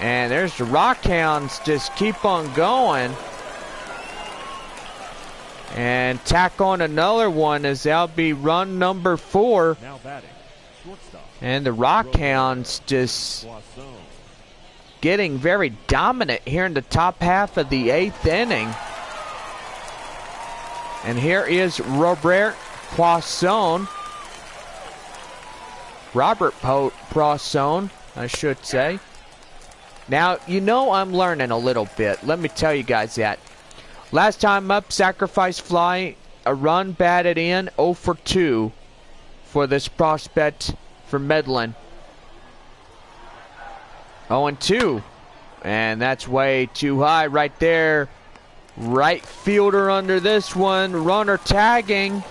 And there's the Rockhounds just keep on going. And tack on another one, as that'll be run number 4. Now batting, shortstop. And the Rockhounds just getting very dominant here in the top half of the 8th inning. And here is Robert Poisson. Robert Poisson, I should say. Now, you know I'm learning a little bit. Let me tell you guys that. Last time up, sacrifice fly, a run batted in, 0 for 2 for this prospect for Midland. 0 and 2. And that's way too high right there. Right fielder under this one. Runner tagging.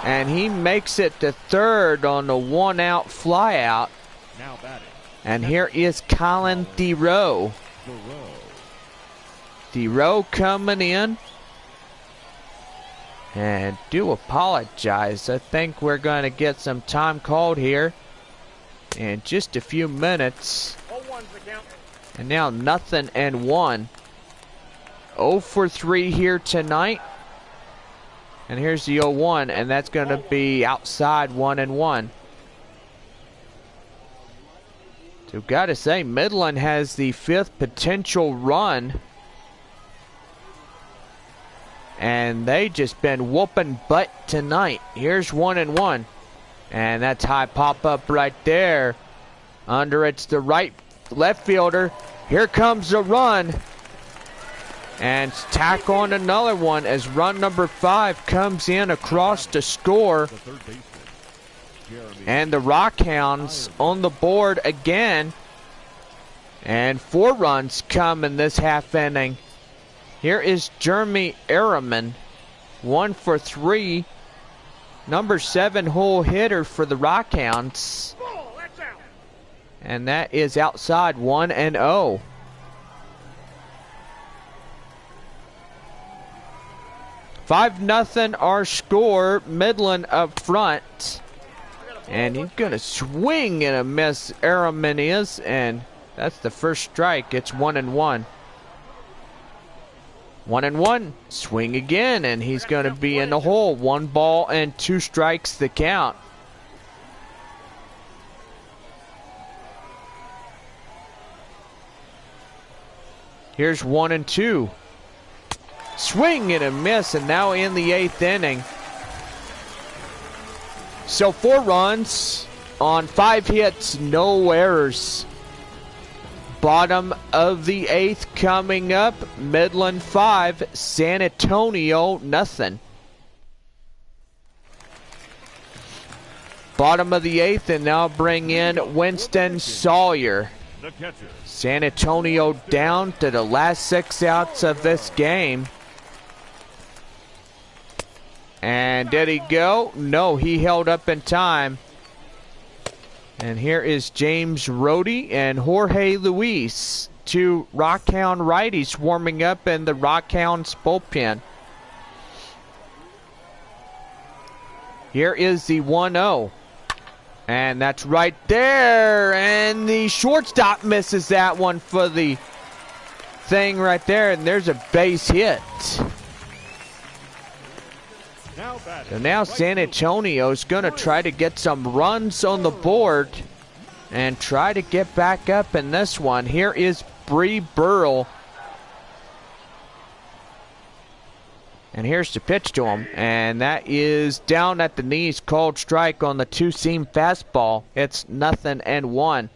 And he makes it to third on the 1-out fly out. Now batting. And here is Colin Theroux. Theroux coming in. And do apologize. I think we're going to get some time called here in just a few minutes. And now 0-1. 0 for 3 here tonight. And here's the 0-1, and that's going to be outside 1-1. So gotta say, Midland has the 5th potential run. And they just been whooping butt tonight. Here's 1-1. And that's high pop-up right there. Under it's the left fielder. Here comes the run. And tack on another one as run number 5 comes in across to score. And the Rockhounds on the board again. And 4 runs come in this half inning. Here is Jeremy Ehrman, 1 for 3. Number 7 hole hitter for the Rockhounds. And that is outside 1-0. 5-0 our score. Midland up front. And he's going to swing and a miss. Ehrman is. And that's the first strike. It's 1-1. 1-1. Swing again. And he's going to be in the hole. 1 ball and 2 strikes the count. Here's 1-2. Swing and a miss, and now in the 8th inning. So 4 runs on 5 hits, no errors. Bottom of the 8th coming up. Midland 5, San Antonio nothing. Bottom of the 8th, and now bring in Winston Sawyer. San Antonio down to the last 6 outs of this game. And did he go? No, he held up in time. And here is James Rohde and Jorge Luis, 2 Rockhound righties warming up in the Rockhounds bullpen. Here is the 1-0. And that's right there. And the shortstop misses that one for the thing right there. And there's a base hit. So now San Antonio's going to try to get some runs on the board and try to get back up in this one. Here is Bree Burrell. And here's the pitch to him. And that is down at the knees, called strike on the 2-seam fastball. It's 0-1.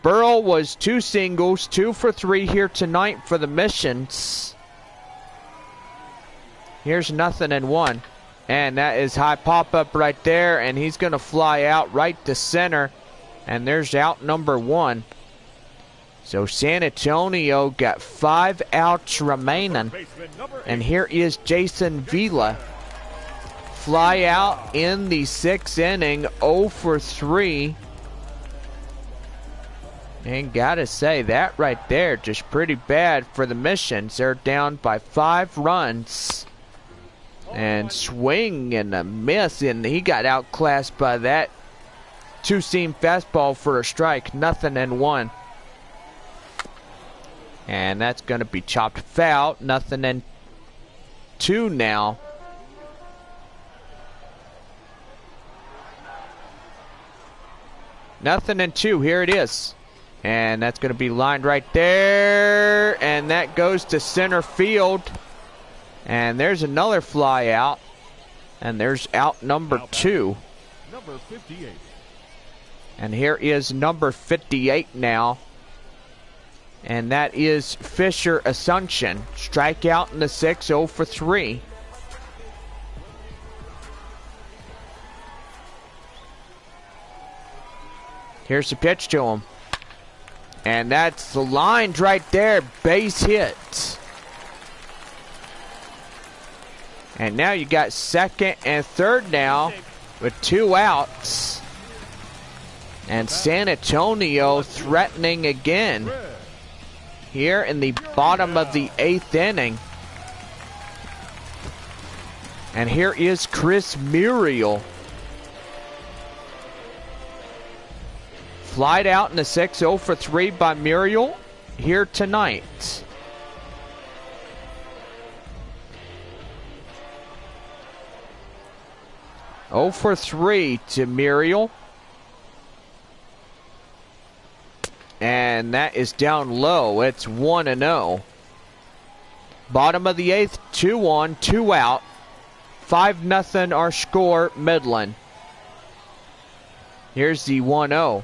Burrell was 2 singles, 2 for 3 here tonight for the Missions. Here's 0-1. And that is high pop-up right there. And he's going to fly out right to center. And there's out number 1. So San Antonio got 5 outs remaining. And here is Jason Vila. Fly out in the 6th inning, 0 for 3. And gotta say, that right there just pretty bad for the Missions. They're down by 5 runs. And swing and a miss, and he got outclassed by that 2-seam fastball for a strike. 0-1. And that's going to be chopped foul. 0-2 now. Nothing and 2. Here it is. And that's going to be lined right there. And that goes to center field. And there's another fly out. And there's out number 2. Number 58. And here is number 58 now. And that is Fisher Assumption. Strikeout in the 6, 0 for 3. Here's the pitch to him. And that's the line right there. Base hit. And now you got second and third now with 2 outs. And San Antonio threatening again here in the bottom of the 8th inning. And here is Chris Muriel. Flied out in the 6, 0 for 3 by Muriel here tonight. Oh for 3 to Muriel. And that is down low. It's 1-0. Bottom of the 8th, 2-1, 2 out. 5-0 our score, Midland. Here's the 1-0.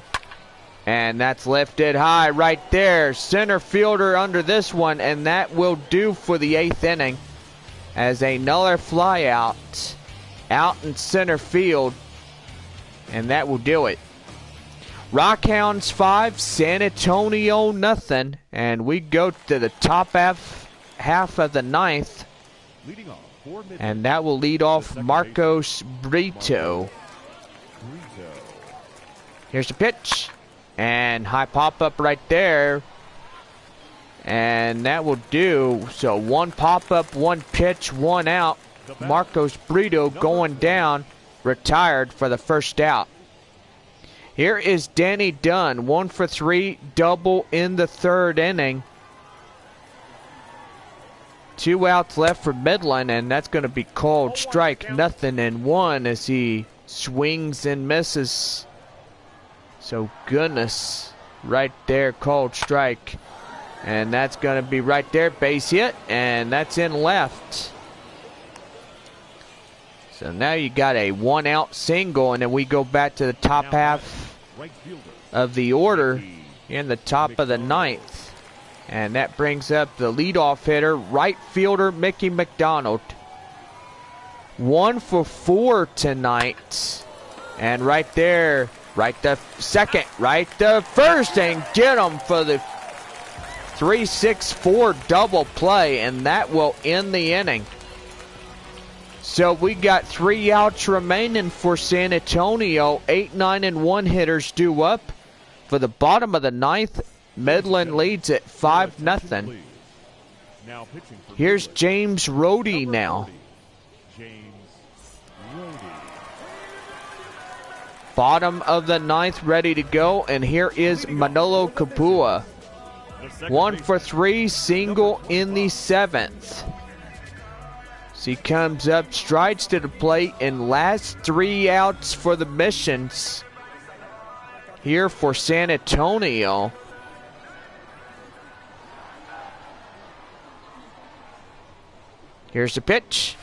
And that's lifted high right there. Center fielder under this one, and that will do for the 8th inning. As another fly out in center field. And that will do it. Rockhounds 5, San Antonio nothing, and we go to the top half of the 9th, and that will lead off Marcos Brito. Here's the pitch, and high pop-up right there, and that will do. So 1 pop-up, 1 pitch, 1 out. Marcos Brito going down, retired for the first out. Here is Danny Dunn, 1 for 3, double in the 3rd inning. 2 outs left for Midland, and that's going to be called strike 0-1 as he swings and misses. So goodness, right there, called strike. And that's going to be right there, base hit, and that's in left. So now you got a 1 out single, and then we go back to the top half of the order in the top of the 9th. And that brings up the leadoff hitter, right fielder Mickey McDonald. 1 for 4 tonight. And right there, right to second, right to first, and get him for the 3-6-4 double play, and that will end the inning. So we got 3 outs remaining for San Antonio. 8, 9, and 1 hitters due up. For the bottom of the 9th, Midland leads at 5-0. Here's James Rohde now. Bottom of the 9th, ready to go. And here is Manolo Capua. 1 for 3, single in the 7th. So he comes up, strides to the plate, and last 3 outs for the Missions here for San Antonio. Here's the pitch,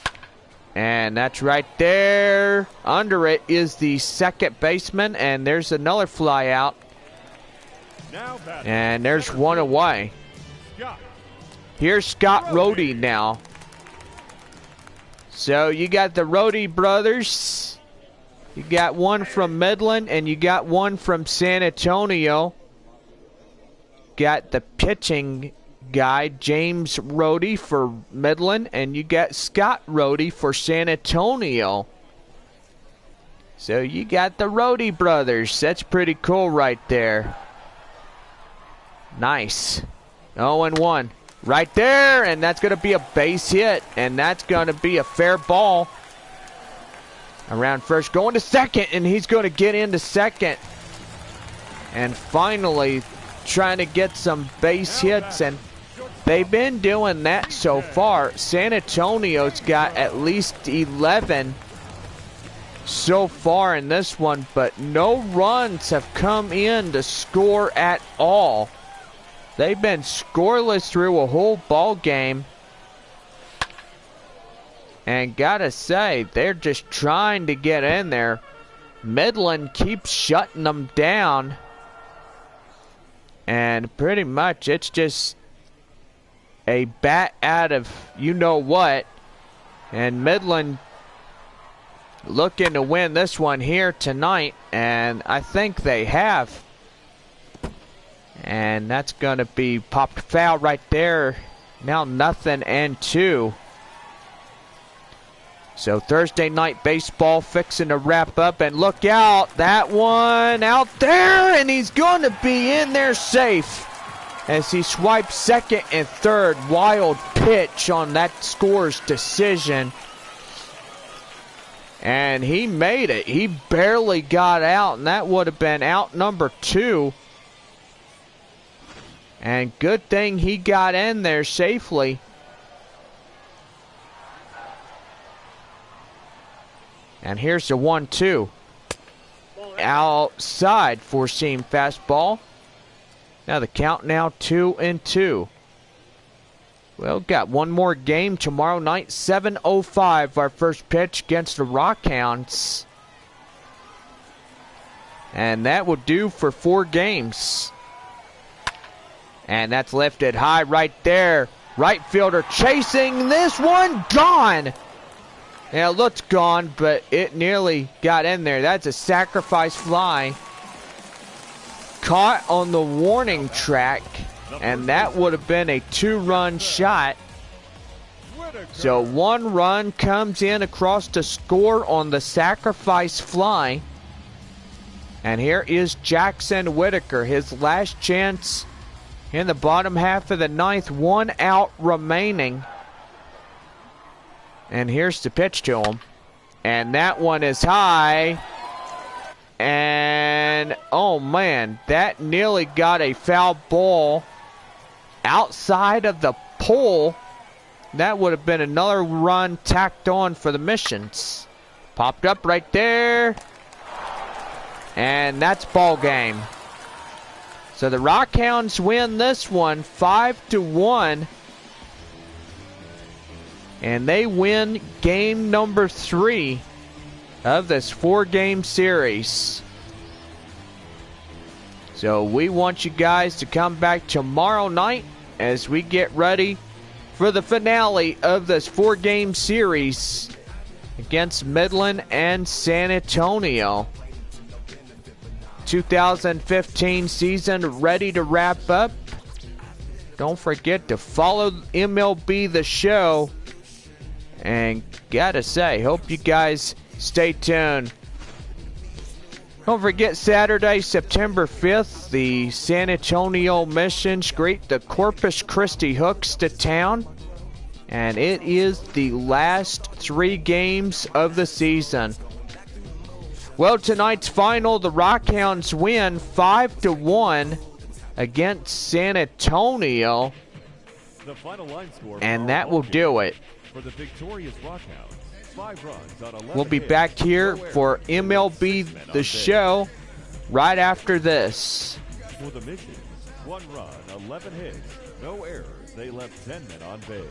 and that's right there. Under it is the second baseman, and there's another fly out, and there's 1 away. Here's Scott Rohde now. So you got the Rohde brothers. You got 1 from Midland, and you got 1 from San Antonio. Got the pitching guy, James Rohde for Midland, and you got Scott Rohde for San Antonio. So you got the Rohde brothers. That's pretty cool right there. Nice. 0-1. Right there, and that's going to be a base hit, and that's going to be a fair ball. Around first, going to second, and he's going to get into second. And finally, trying to get some base hits, and they've been doing that so far. San Antonio's got at least 11 so far in this one, but no runs have come in to score at all. They've been scoreless through a whole ball game. And gotta say, they're just trying to get in there. Midland keeps shutting them down. And pretty much it's just a bat out of you-know-what. And Midland looking to win this one here tonight. And I think they have. And that's going to be popped foul right there. Now 0-2. So Thursday night baseball fixing to wrap up. And look out. That one out there. And he's going to be in there safe. As he swipes second and third. Wild pitch on that score's decision. And he made it. He barely got out. And that would have been out number 2. And good thing he got in there safely. And here's the 1-2. Outside four-seam fastball. Now the count now 2-2. Well, got one more game tomorrow night. 7:05 our first pitch against the Rockhounds. And that will do for 4 games. And that's lifted high right there. Right fielder chasing this one. Gone. Yeah, it looked gone, but it nearly got in there. That's a sacrifice fly. Caught on the warning track. And that would have been a 2-run shot. So 1 run comes in across the score on the sacrifice fly. And here is Jackson Whitaker. His last chance in the bottom half of the 9th, 1 out remaining. And here's the pitch to him. And that one is high. And, oh man, that nearly got a foul ball outside of the pole. That would have been another run tacked on for the Missions. Popped up right there. And that's ball game. So the Rockhounds win this one 5-1. And they win game number 3 of this 4-game series. So we want you guys to come back tomorrow night as we get ready for the finale of this 4-game series against Midland and San Antonio. 2015 season ready to wrap up. Don't forget to follow MLB The Show. And gotta say, hope you guys stay tuned. Don't forget Saturday, September 5th, the San Antonio Missions greet the Corpus Christi Hooks to town. And it is the last 3 games of the season. Well, tonight's final, the Rockhounds win 5-1 against San Antonio. The final line score and that will do it. For the victorious Rockhounds, 5 runs on 11 We'll be back here for MLB The Show right after this. For the Missions, 1 run, 11 hits, no errors. They left 10 men on base.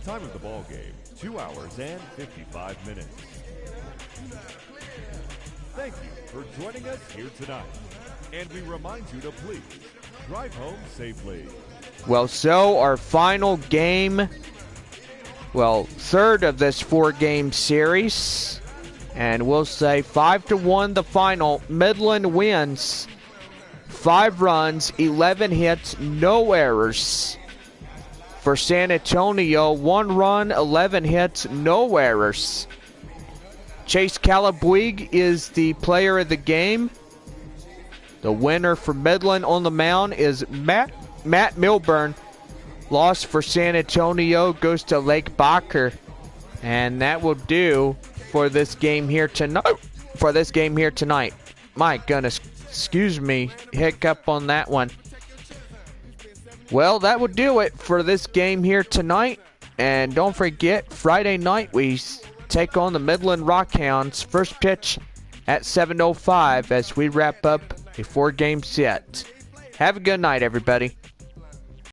Time of the ball game, 2 hours and 55 minutes. Thank you for joining us here tonight. And we remind you to please drive home safely. Well, so our final game, well, 3rd of this 4-game series. And we'll say 5-1 the final. Midland wins 5 runs, 11 hits, no errors. For San Antonio, 1 run, 11 hits, no errors. Chase Calabuig is the player of the game. The winner for Midland on the mound is Matt Milburn. Loss for San Antonio goes to Lake Baker. And that will do for this game here tonight. My goodness, excuse me, hiccup on that one. Well, that will do it for this game here tonight. And don't forget, Friday night we take on the Midland Rockhounds. First pitch at 7:05 as we wrap up a 4-game set. Have a good night, everybody.